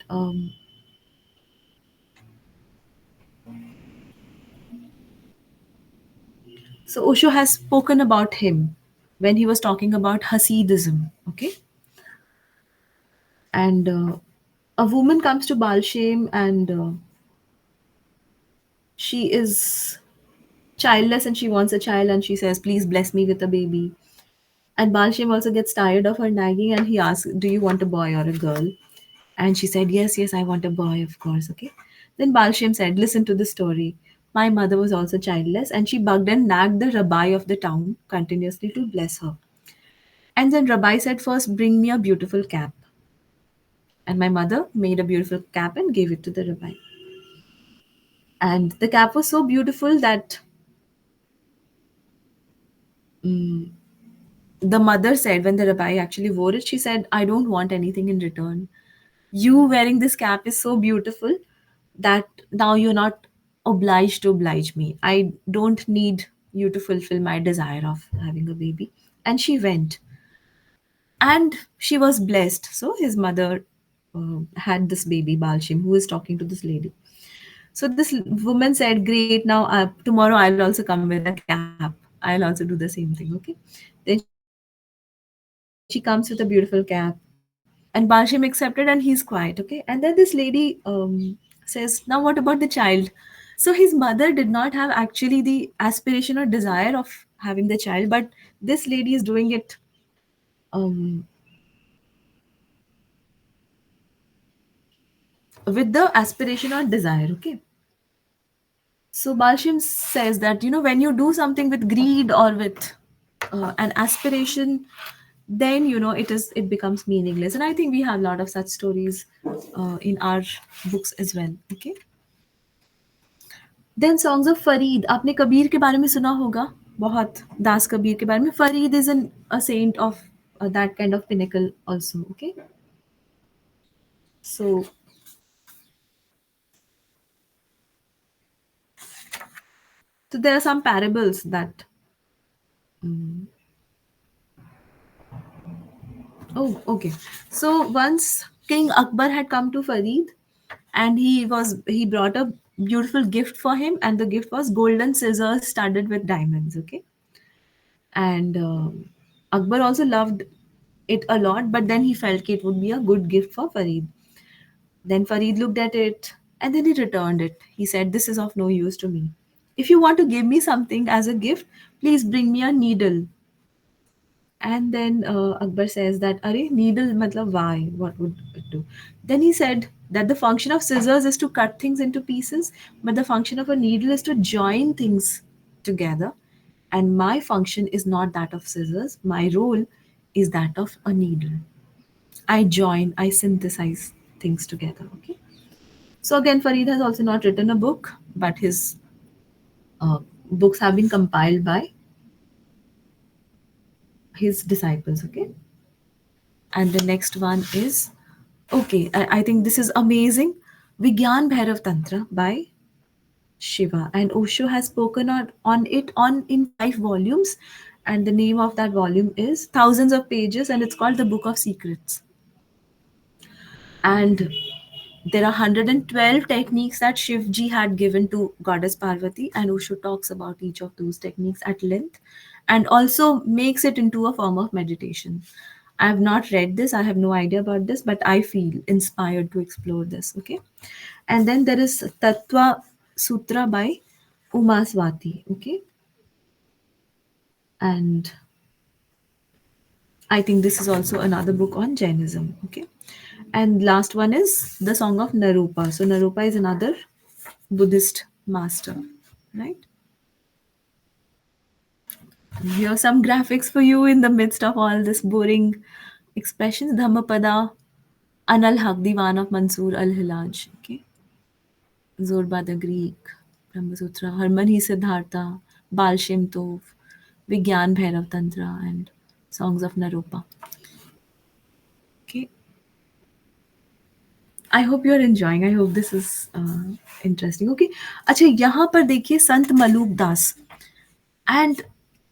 so Osho has spoken about him when he was talking about Hasidism. Okay, and a woman comes to Baal Shem, and she is childless and she wants a child, and she says, "Please bless me with a baby." And Balshem also gets tired of her nagging, and he asks, "Do you want a boy or a girl?" And she said, "Yes, yes, I want a boy, of course." Okay. Then Balshem said, "Listen to the story. My mother was also childless, and she bugged and nagged the rabbi of the town continuously to bless her. And then Rabbi said, First, bring me a beautiful cap." And my mother made a beautiful cap and gave it to the rabbi. And the cap was so beautiful that the mother said, when the rabbi actually wore it, she said, "I don't want anything in return. You wearing this cap is so beautiful that now you're not obliged to oblige me. I don't need you to fulfill my desire of having a baby. And she went, and she was blessed. So his mother had this baby, Balshim, who is talking to this lady. So this woman said, "Great, now tomorrow I'll also come with a cap. I'll also do the same thing." Okay. Then she comes with a beautiful cap, and Balshim accepted, and he's quiet. Okay. And then this lady says, "Now what about the child?" So his mother did not have actually the aspiration or desire of having the child, but this lady is doing it um, with the aspiration or desire. Okay. So Balshim says that, when you do something with greed or with an aspiration, then it becomes meaningless. And I think we have a lot of such stories in our books as well. Okay. Then songs of Farid. आपने कबीर के बारे में सुना होगा बहुत, दास कबीर के बारे में. Farid is a saint of that kind of pinnacle also. Okay. So there are some parables that. Oh, okay. So once King Akbar had come to Farid, and he brought a beautiful gift for him, and the gift was golden scissors studded with diamonds. Okay. And Akbar also loved it a lot, but then he felt it would be a good gift for Farid. Then Farid looked at it, and then he returned it. He said, "This is of no use to me. If you want to give me something as a gift, please bring me a needle." And then Akbar says that, "Are needle, matlab why? What would it do?" Then he said that the function of scissors is to cut things into pieces, but the function of a needle is to join things together. And my function is not that of scissors. My role is that of a needle. I join, I synthesize things together. Okay. So again, Farid has also not written a book, but his uh, books have been compiled by his disciples. Okay. And the next one is, okay, I think this is amazing. Vigyan Bhairav Tantra by Shiva. And Osho has spoken on it on in 5 volumes. And the name of that volume is thousands of pages, and it's called the Book of Secrets. And there are 112 techniques that Shivji had given to Goddess Parvati, and Osho talks about each of those techniques at length and also makes it into a form of meditation. I have not read this, I have no idea about this, but I feel inspired to explore this. Okay. And then there is Tattva Sutra by Uma Swati. Okay. And I think this is also another book on Jainism. Okay. And last one is the Song of Narupa. So Narupa is another Buddhist master, right? Here are some graphics for you in the midst of all this boring expressions. Dhammapada, Anal Haq, Diwan of Mansoor al Hilaj. Okay. Zorba the Greek, Brahmasutra, Harmani Siddhartha, Bal Shem Tov, Vigyan Bhairav Tantra, and Songs of Naropa. Okay. I hope you are enjoying. I hope this is interesting. Okay. अच्छा, यहाँ पर देखिए संत मलूक दास. And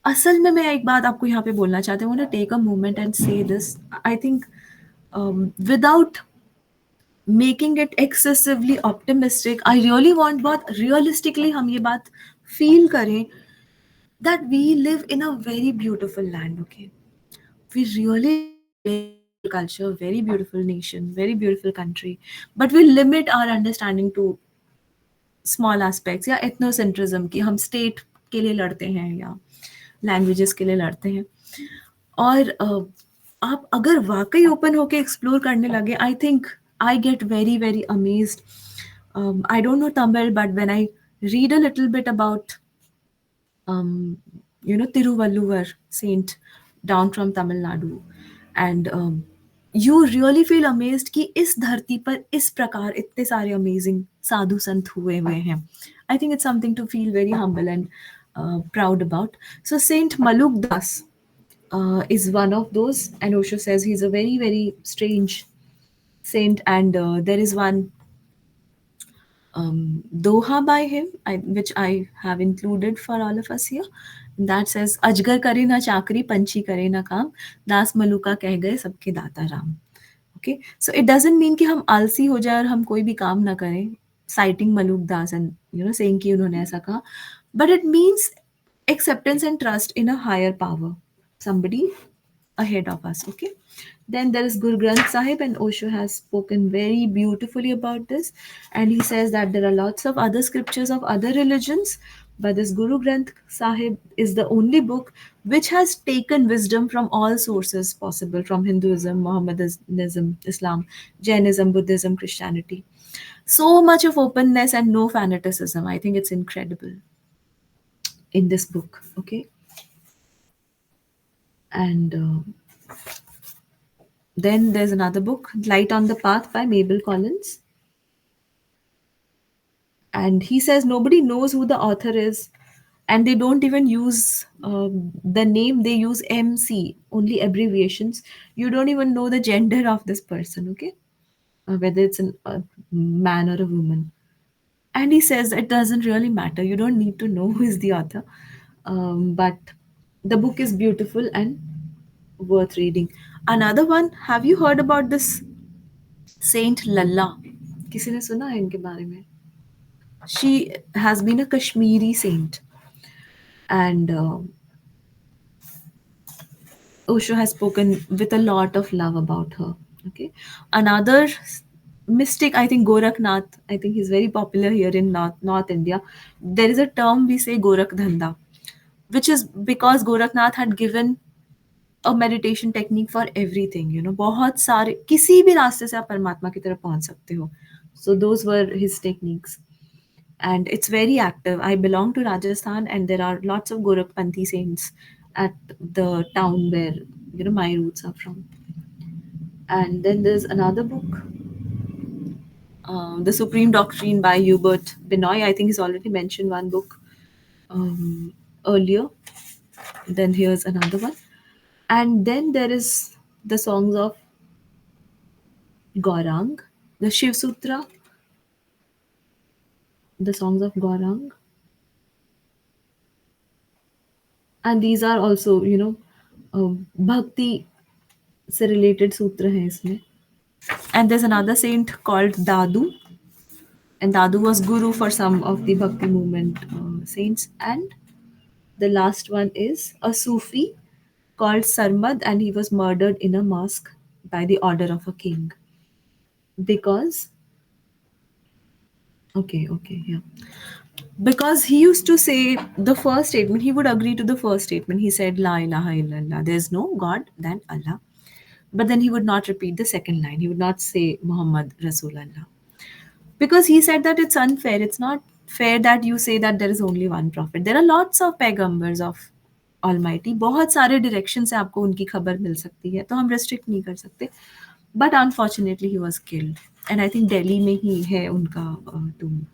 असल में मैं एक बात आपको यहाँ पे बोलना चाहती हूँ. टेक अ मोमेंट एंड से this. I think without making it excessively optimistic, I really want, बहुत रियलिस्टिकली हम ये बात फील करें that we live in a very beautiful land. Okay. We really live in a very beautiful culture, very beautiful nation, very beautiful country, but we limit our understanding to small aspects, या ethnocentrism कि हम state के लिए लड़ते हैं या languages के लिए लड़ते हैं. और आप अगर वाकई ओपन होके एक्सप्लोर करने लगे, I think I get very very amazed. I don't know Tamil, but when I read a little bit about Tiruvalluvar saint down from Tamil Nadu. And you really feel amazed कि इस धरती पर इस प्रकार इतने सारे amazing साधु संत हुए हुए हैं. I think it's something to feel very humble and proud about. So Saint Maluk Das is one of those, and Osho says he's a very, very strange saint. And there is one Doha by him, which I have included for all of us here. That says, Ajgar करे ना चाकरी, पंछी करे ना काम, दास मलुका कह गए सबके दाता Ram. Okay, so it doesn't mean कि हम आलसी हो जाए और हम कोई भी काम ना करें. Citing Maluk Das and saying कि उन्होंने ऐसा कहा, but it means acceptance and trust in a higher power, somebody ahead of us. Okay, then there is Guru Granth Sahib, and Osho has spoken very beautifully about this, and he says that there are lots of other scriptures of other religions, but this Guru Granth Sahib is the only book which has taken wisdom from all sources possible, from Hinduism, Mohammedanism, Islam, Jainism, Buddhism, Christianity. So much of openness and no fanaticism. I think it's incredible in this book. Okay, and then there's another book, Light on the Path by Mabel Collins. And he says nobody knows who the author is, and they don't even use the name, they use MC, only abbreviations. You don't even know the gender of this person, okay? Whether it's a man or a woman. And he says it doesn't really matter. You don't need to know who is the author. But the book is beautiful and worth reading. Another one, have you heard about this Saint Lalla? किसी ने सुना है इनके बारे में? She has been a Kashmiri saint, and Osho has spoken with a lot of love about her. Okay, another mystic, I think Gorakhnath. I think he's very popular here in North India. There is a term we say Gorakh Dhanda, which is because Gorakhnath had given a meditation technique for everything. बहुत सारे किसी भी रास्ते से आप परमात्मा की तरफ पहुंच सकते हो. So those were his techniques. And it's very active. I belong to Rajasthan, and there are lots of Gorakhpanthi saints at the town where my roots are from. And then there's another book, The Supreme Doctrine by Hubert Benoy. I think he's already mentioned one book earlier. Then here's another one, and then there is the songs of Gaurang, the Shiv Sutra, the songs of Gaurang, and these are also bhakti से related सूत्र हैं इसमें. And there's another saint called Dadu, and Dadu was guru for some of the Bhakti movement saints. And the last one is a Sufi called Sarmad, and he was murdered in a mosque by the order of a king. Because, okay, yeah. Because he used to say the first statement, he would agree to the first statement. He said, La ilaha illallah, there's no God than Allah. But then he would not repeat the second line. He would not say Muhammad Rasulullah. Because he said that it's unfair. It's not fair that you say that there is only one prophet. There are lots of पैगंबर्स of Almighty. बहुत सारे direction से आपको उनकी खबर मिल सकती है, तो हम restrict नहीं कर सकते. But unfortunately he was killed, and I think Delhi में ही है उनका tomb.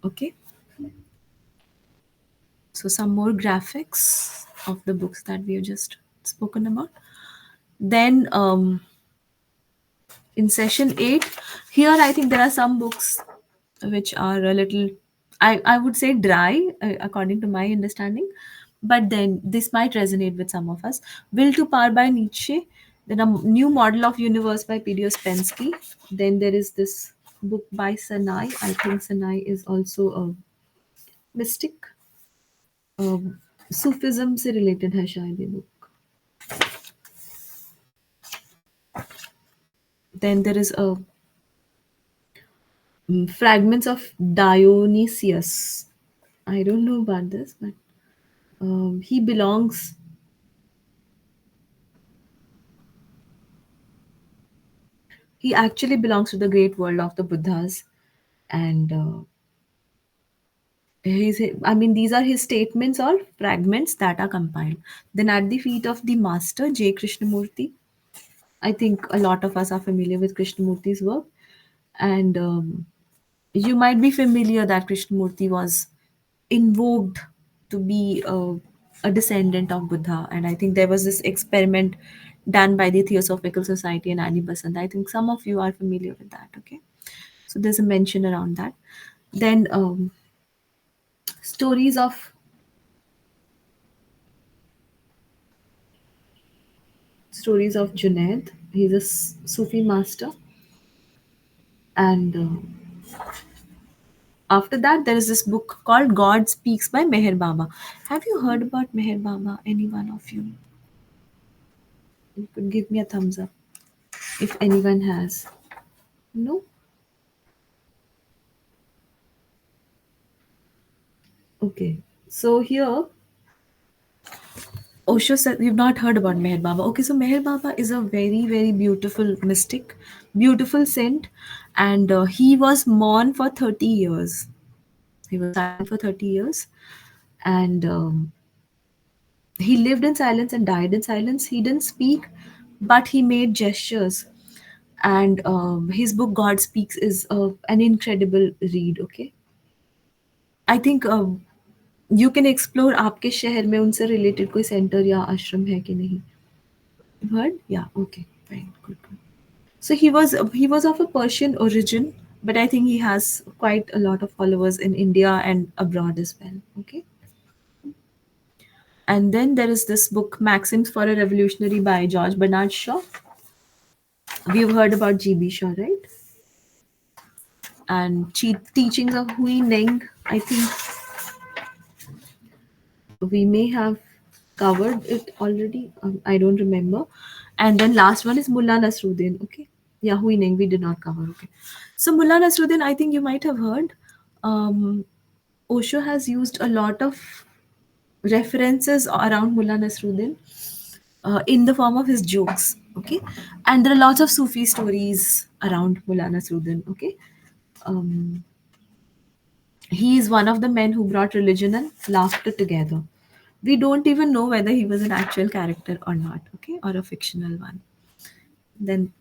Okay, so some more graphics of the books that we have just spoken about. Then in session 8, here I think there are some books which are a little, I would say dry, according to my understanding, but then this might resonate with some of us. Will to Power by Nietzsche, then a new model of universe by P.D. Ouspensky. Then there is this book by Sanai. I think Sanai is also a mystic. Sufism से related है शायद ये book. Then there is a fragments of Dionysius. I don't know about this, but he belongs. He actually belongs to the great world of the Buddhas, and these are his statements or fragments that are compiled. Then, at the feet of the master J. Krishnamurti, I think a lot of us are familiar with Krishnamurti's work, and you might be familiar that Krishnamurti was invoked to be a descendant of Buddha. And I think there was this experiment done by the Theosophical Society and Annie Besant. I think some of you are familiar with that. Okay. So there's a mention around that. Then stories of Junaid. He's a Sufi master, and after that there is this book called God Speaks by Meher Baba. Have you heard about Meher Baba? Any one of you? You could give me a thumbs up if anyone has. No? Okay. So here Osho said you've not heard about Meher Baba. Okay, so Meher Baba is a very, very beautiful mystic, beautiful saint, and he was mourn for 30 years. He was silent for 30 years, and he lived in silence and died in silence. He didn't speak, but he made gestures. And his book God Speaks is an incredible read. Okay, I think you can explore आपके शहर में उनसे related कोई center या आश्रम है कि नहीं? You heard? Yeah. Okay. Fine. Good. Good. So he was of a Persian origin, but I think he has quite a lot of followers in India and abroad as well. Okay. And then there is this book, Maxims for a Revolutionary by George Bernard Shaw. We've heard about G.B. Shaw, right? And Teachings of Hui Neng. I think we may have covered it already. I don't remember. And then last one is Mullah Nasruddin. Okay. Yeah, Hui Neng we did not cover. Okay. So Mullah Nasruddin, I think you might have heard. Um, Osho has used a lot of references around Mullah Nasruddin in the form of his jokes. Okay. And there are lots of Sufi stories around Mullah Nasruddin. Okay. Um, he is one of the men who brought religion and laughter together. We don't even know whether he was an actual character or not, okay, or a fictional one. Then,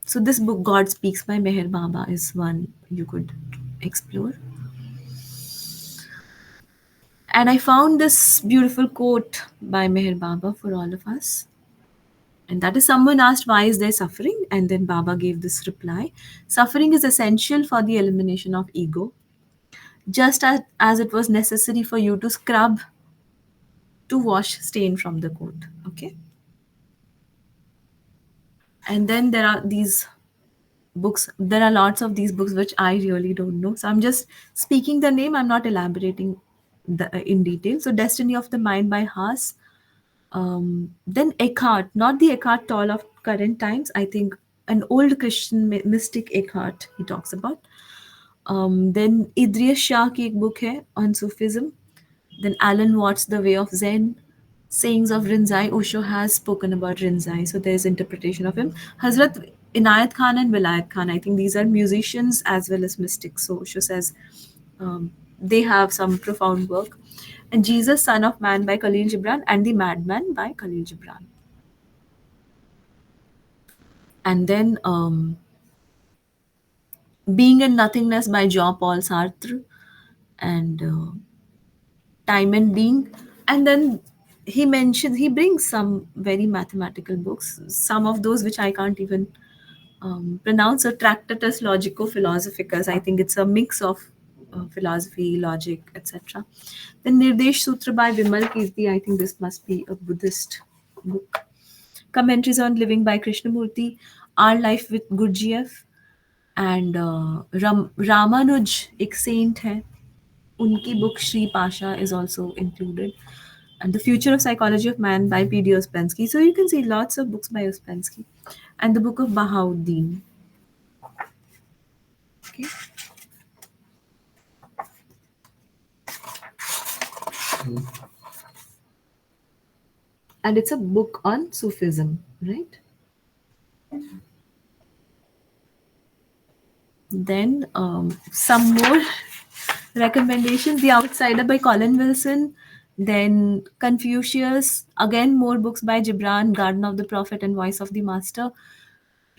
so this book, God Speaks by Meher Baba, is one you could explore. And I found this beautiful quote by Meher Baba for all of us. And that is someone asked, why is there suffering? And then Baba gave this reply: suffering is essential for the elimination of ego, just as it was necessary for you to scrub to wash stain from the coat. Okay. And then there are these books. There are lots of these books which I really don't know. So I'm just speaking the name. I'm not elaborating in detail. So Destiny of the Mind by Haas. Then Eckhart, not the Eckhart Tolle of current times. I think an old Christian mystic Eckhart he talks about. Then Idries Shah की एक book है on Sufism. Then Alan Watts, The Way of Zen. Sayings of Rinzai. Osho has spoken about Rinzai, so there's interpretation of him. Hazrat Inayat Khan and Vilayat Khan, I think these are musicians as well as mystics. So Osho says they have some profound work. And Jesus, Son of Man by Khalil Gibran, and The Madman by Khalil Gibran. And then Being and Nothingness by Jean-Paul Sartre, and Time and Being. And then he brings some very mathematical books, some of those which I can't even pronounce. A Tractatus Logico Philosophicus. I think it's a mix of philosophy, logic, etc. Then Nirdesh Sutra by Vimal Kirti. I think this must be a Buddhist book. Commentaries on Living by Krishnamurti. Our Life with Gurdjieff. And Ramanuj, एक saint है. Unki book Shri Pasha is also included. And The Future of Psychology of Man by P.D. Ouspensky. So you can see lots of books by Ouspensky. And the book of Bahauddin. Okay. And it's a book on Sufism, right? Then some more recommendations: The Outsider by Colin Wilson. Then Confucius. Again, more books by Gibran: Garden of the Prophet and Voice of the Master.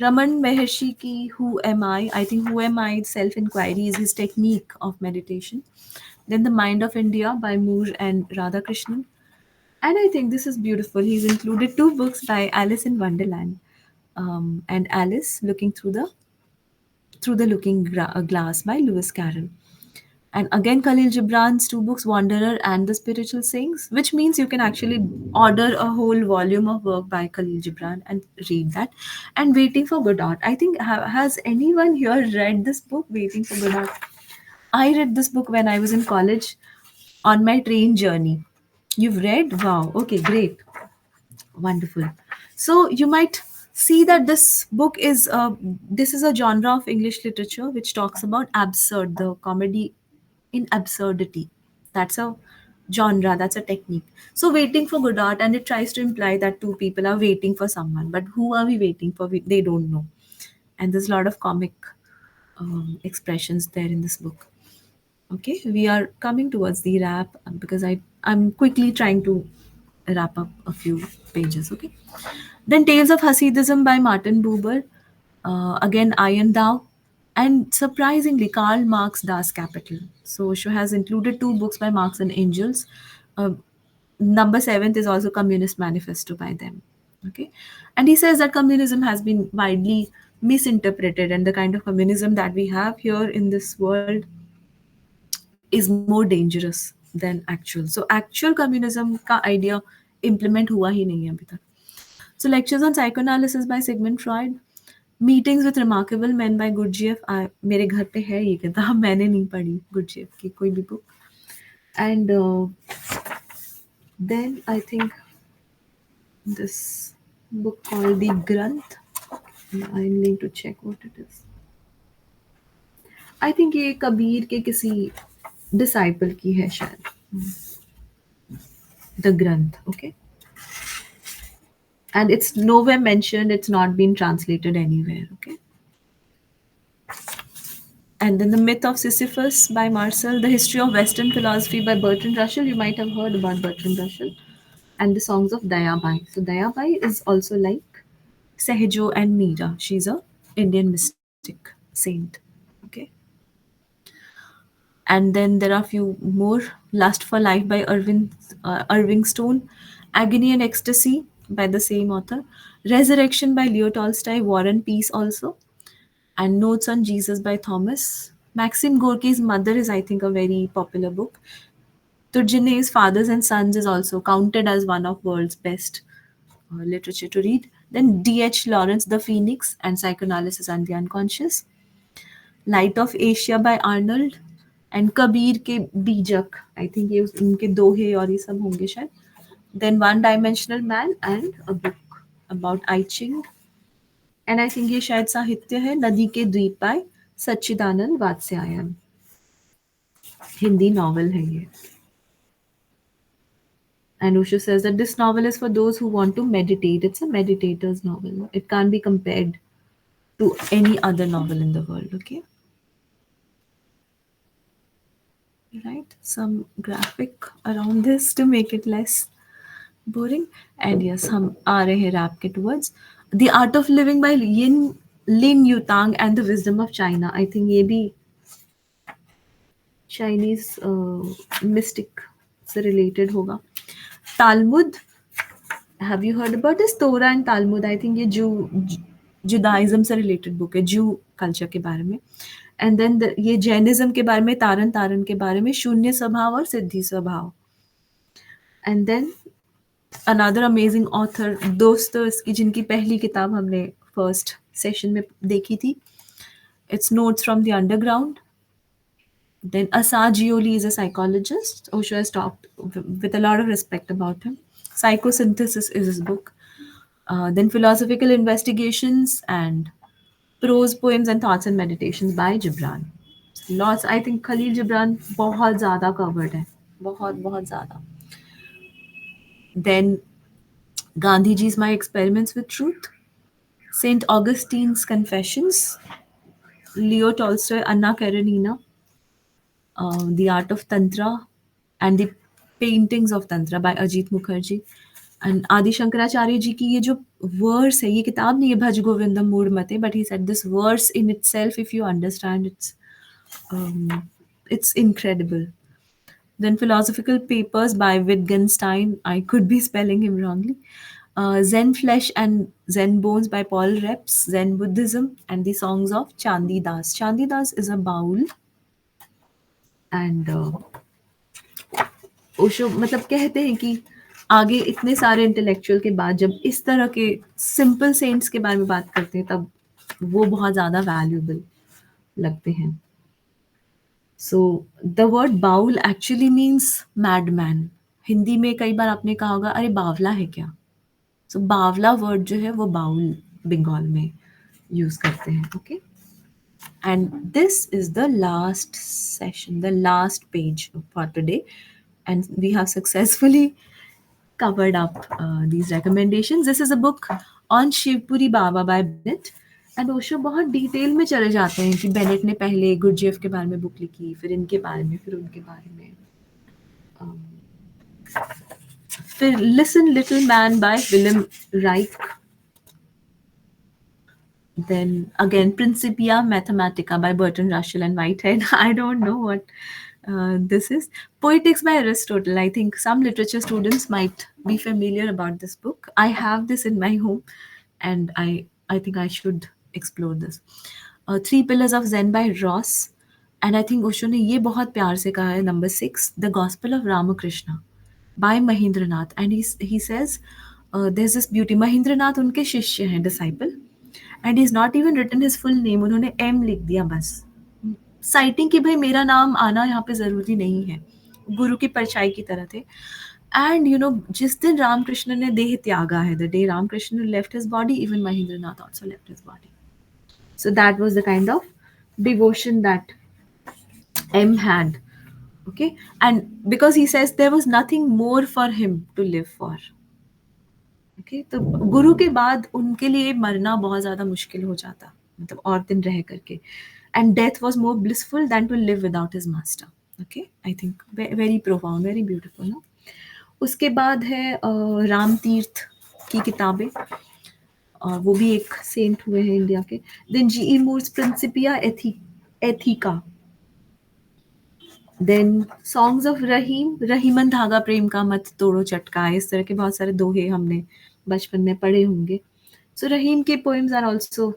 Raman Maharshi ki Who Am I? I think Who Am I, self inquiry, is his technique of meditation. Then The Mind of India by Moore and Radhakrishnan. And I think this is beautiful. He's included two books by Alice in Wonderland, and Alice Looking Through the Through the Looking Glass by Lewis Carroll. And again, Khalil Gibran's two books, Wanderer and The Spiritual Sayings, which means you can actually order a whole volume of work by Khalil Gibran and read that. And Waiting for Godot. I think, has anyone here read this book, Waiting for Godot? I read this book when I was in college on my train journey. You've read? Wow. Okay, great. Wonderful. So you might see that this is a genre of English literature which talks about absurd, the comedy in absurdity. That's a genre, that's a technique. So Waiting for Godot, and it tries to imply that two people are waiting for someone, but who are we waiting for? They don't know. And there's a lot of comic expressions there in this book. Okay, we are coming towards the wrap, because I'm quickly trying to wrap up a few pages. Okay, then Tales of Hasidism by Martin Buber, again Iron Thou, and surprisingly Karl Marx Das Kapital. So Osho has included two books by Marx and Engels. Uh, Number seventh is also Communist Manifesto by them. Okay, and he says that communism has been widely misinterpreted, and the kind of communism that we have here in this world is more dangerous than actual. So actual communism का idea implement हुआ ही नहीं है अभी तक. So lectures on psychoanalysis by Sigmund Freud, meetings with remarkable men by Gurdjieff. मेरे घर पे है ये किताब, मैंने नहीं पढ़ी Gurdjieff की कोई भी book. And then I think this book called The Granth. I need to check what it is. I think ये कबीर के किसी disciple की है शायद. The Granth, okay? And it's nowhere mentioned, it's not been translated anywhere, okay? And then The Myth of Sisyphus by Marcel, The History of Western Philosophy by Bertrand Russell. You might have heard about Bertrand Russell. And The Songs of Dayabai. So Dayabai is also like Sehjo and Meera. She's a Indian mystic saint. Okay. And then there are a few more. Lust for Life by Irving Stone, Agony and Ecstasy by the same author, Resurrection by Leo Tolstoy, War and Peace also, and Notes on Jesus by Thomas. Maxim Gorky's Mother is, I think, a very popular book. Turgenev's Fathers and Sons is also counted as one of world's best literature to read. Then D.H. Lawrence, The Phoenix and Psychoanalysis and the Unconscious. Light of Asia by Arnold, and Kabir के बीजक. आई think ये उनके दोहे और ये सब होंगे शायद. Then one dimensional man and a book about I Ching, and I think ये शायद साहित्य है. नदी के द्वीप बाय सच्चिदानंद वात्स्यायन. हिंदी नॉवल है ये. And Osho says that this novel is for those who want to meditate. It's a meditator's novel. It can't be compared to any other novel in the world. Okay. Right, some graphic around this to make it less boring. And yes, हम आ रहे हैं rap के towards The Art of Living by Lin Yutang and The Wisdom of China. I think ये भी Chinese mystic से related होगा. Talmud, have you heard about this? Torah and Talmud, I think ये जुदाइज्म से रिलेटेड बुक है, जू culture के बारे में. एंड देन ये जैनिज्म के बारे में, तारन तारन के बारे में, शून्य स्वभाव और सिद्धि स्वभाव. And then another amazing author Dostoevsky, जिनकी पहली किताब हमने फर्स्ट सेशन में देखी थी, it's notes from the underground. Then Asad Gioli is a psychologist. Osho has talked with a lot of respect about him. Psychosynthesis is his book. Then Philosophical Investigations and Prose Poems and Thoughts and Meditations by Gibran. Lots, I think Khalil Gibran बहुत ज़्यादा covered है, बहुत बहुत ज़्यादा. Then Gandhiji's My Experiments with Truth, Saint Augustine's Confessions, Leo Tolstoy, Anna Karenina, The Art of Tantra and the Paintings of Tantra by Ajit Mukherjee. And आदि शंकराचार्य जी की ये जो वर्स है, ये किताब नहीं है भज गोविंदम मूड मते, but he said this verse in itself, if you understand, it's incredible. Then Philosophical Papers by Wittgenstein. I could be spelling him wrongly. Zen Flesh and Zen Bones by Paul Reps, Zen Buddhism, and the songs of Chandi Das. Chandi Das is a baul, and Osho मतलब कहते हैं कि आगे इतने सारे intellectual के बाद जब इस तरह के सिंपल सेंट्स के बारे में बात करते हैं तब वो बहुत ज़्यादा वैल्यूबल लगते हैं. So the word Baul actually means madman. Hindi में कई बार आपने कहा होगा अरे बावला है क्या. सो बावला वर्ड जो है वो बाउल बंगाल में यूज करते हैं. Okay, and this is the last session, the last page for today, and we have successfully covered up these recommendations. This is a book on Shivpuri Baba by Bennett. And Osho बहुत detail में चले जाते हैं कि Bennett ने पहले Gurdjieff के बारे में बुक लिखी, फिर इनके बारे में, फिर उनके बारे में. फिर listen little man by William Reich. Then again, Principia Mathematica by Burton Russell and Whitehead. I don't know what this is. Poetics by Aristotle. I think some literature students might be familiar about this book. I have this in my home, and I think I should explore this. Three Pillars of Zen by Ross. And I think Osho ने ये बहुत प्यार से कहा है. Number 6, The Gospel of Ramakrishna by Mahendranath. And he says, there's this beauty. Mahendranath उनके शिष्य हैं, disciple. And is not even written his full name. उन्होंने एम लिख दिया बस, साइटिंग कि भाई मेरा नाम आना यहाँ पे ज़रूरी नहीं है. गुरु की परछाई की तरह थे. एंड यू नो जिस दिन रामकृष्ण ने देह त्यागा है, the day Ramakrishna left his body, even Mahendranath also left his body. So that was the kind of devotion that M had. Okay, and because he says there was nothing more for him to live for. Okay, तो गुरु के बाद उनके लिए मरना बहुत ज़्यादा मुश्किल हो जाता, मतलब और दिन रह करके. And death was more blissful than to live without his master. Okay, I think very profound, very beautiful ना. उसके बाद है राम तीर्थ की किताबें, और वो भी एक सेंट हुए हैं इंडिया के. Then G E Moore's Principia Ethica. Then songs of Rahim, रहीमन धागा प्रेम का मत तोड़ो चटका. इस तरह के बहुत सारे दोहे हमने बचपन में पढ़े होंगे. सो रहीम के poems are also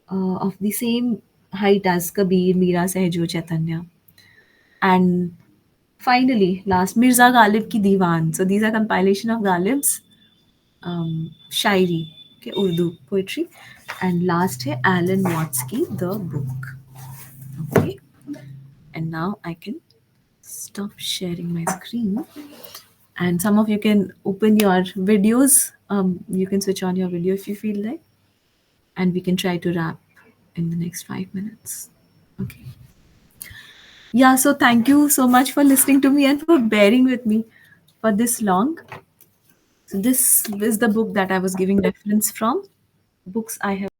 of the same height as Kabir, Meera, Sahjo, Chaitanya. And finally, last, Mirza Ghalib ki Diwan. So these are compilation of Ghalib's shairi, okay, Urdu poetry. And last hai Alan Watts ki The Book. Okay, and now I can stop sharing my screen, and some of you can open your videos. You can switch on your video if you feel like, and we can try to wrap in the next 5 minutes. Okay. Yeah, so thank you so much for listening to me and for bearing with me for this long. So this is the book that I was giving reference from. Books I have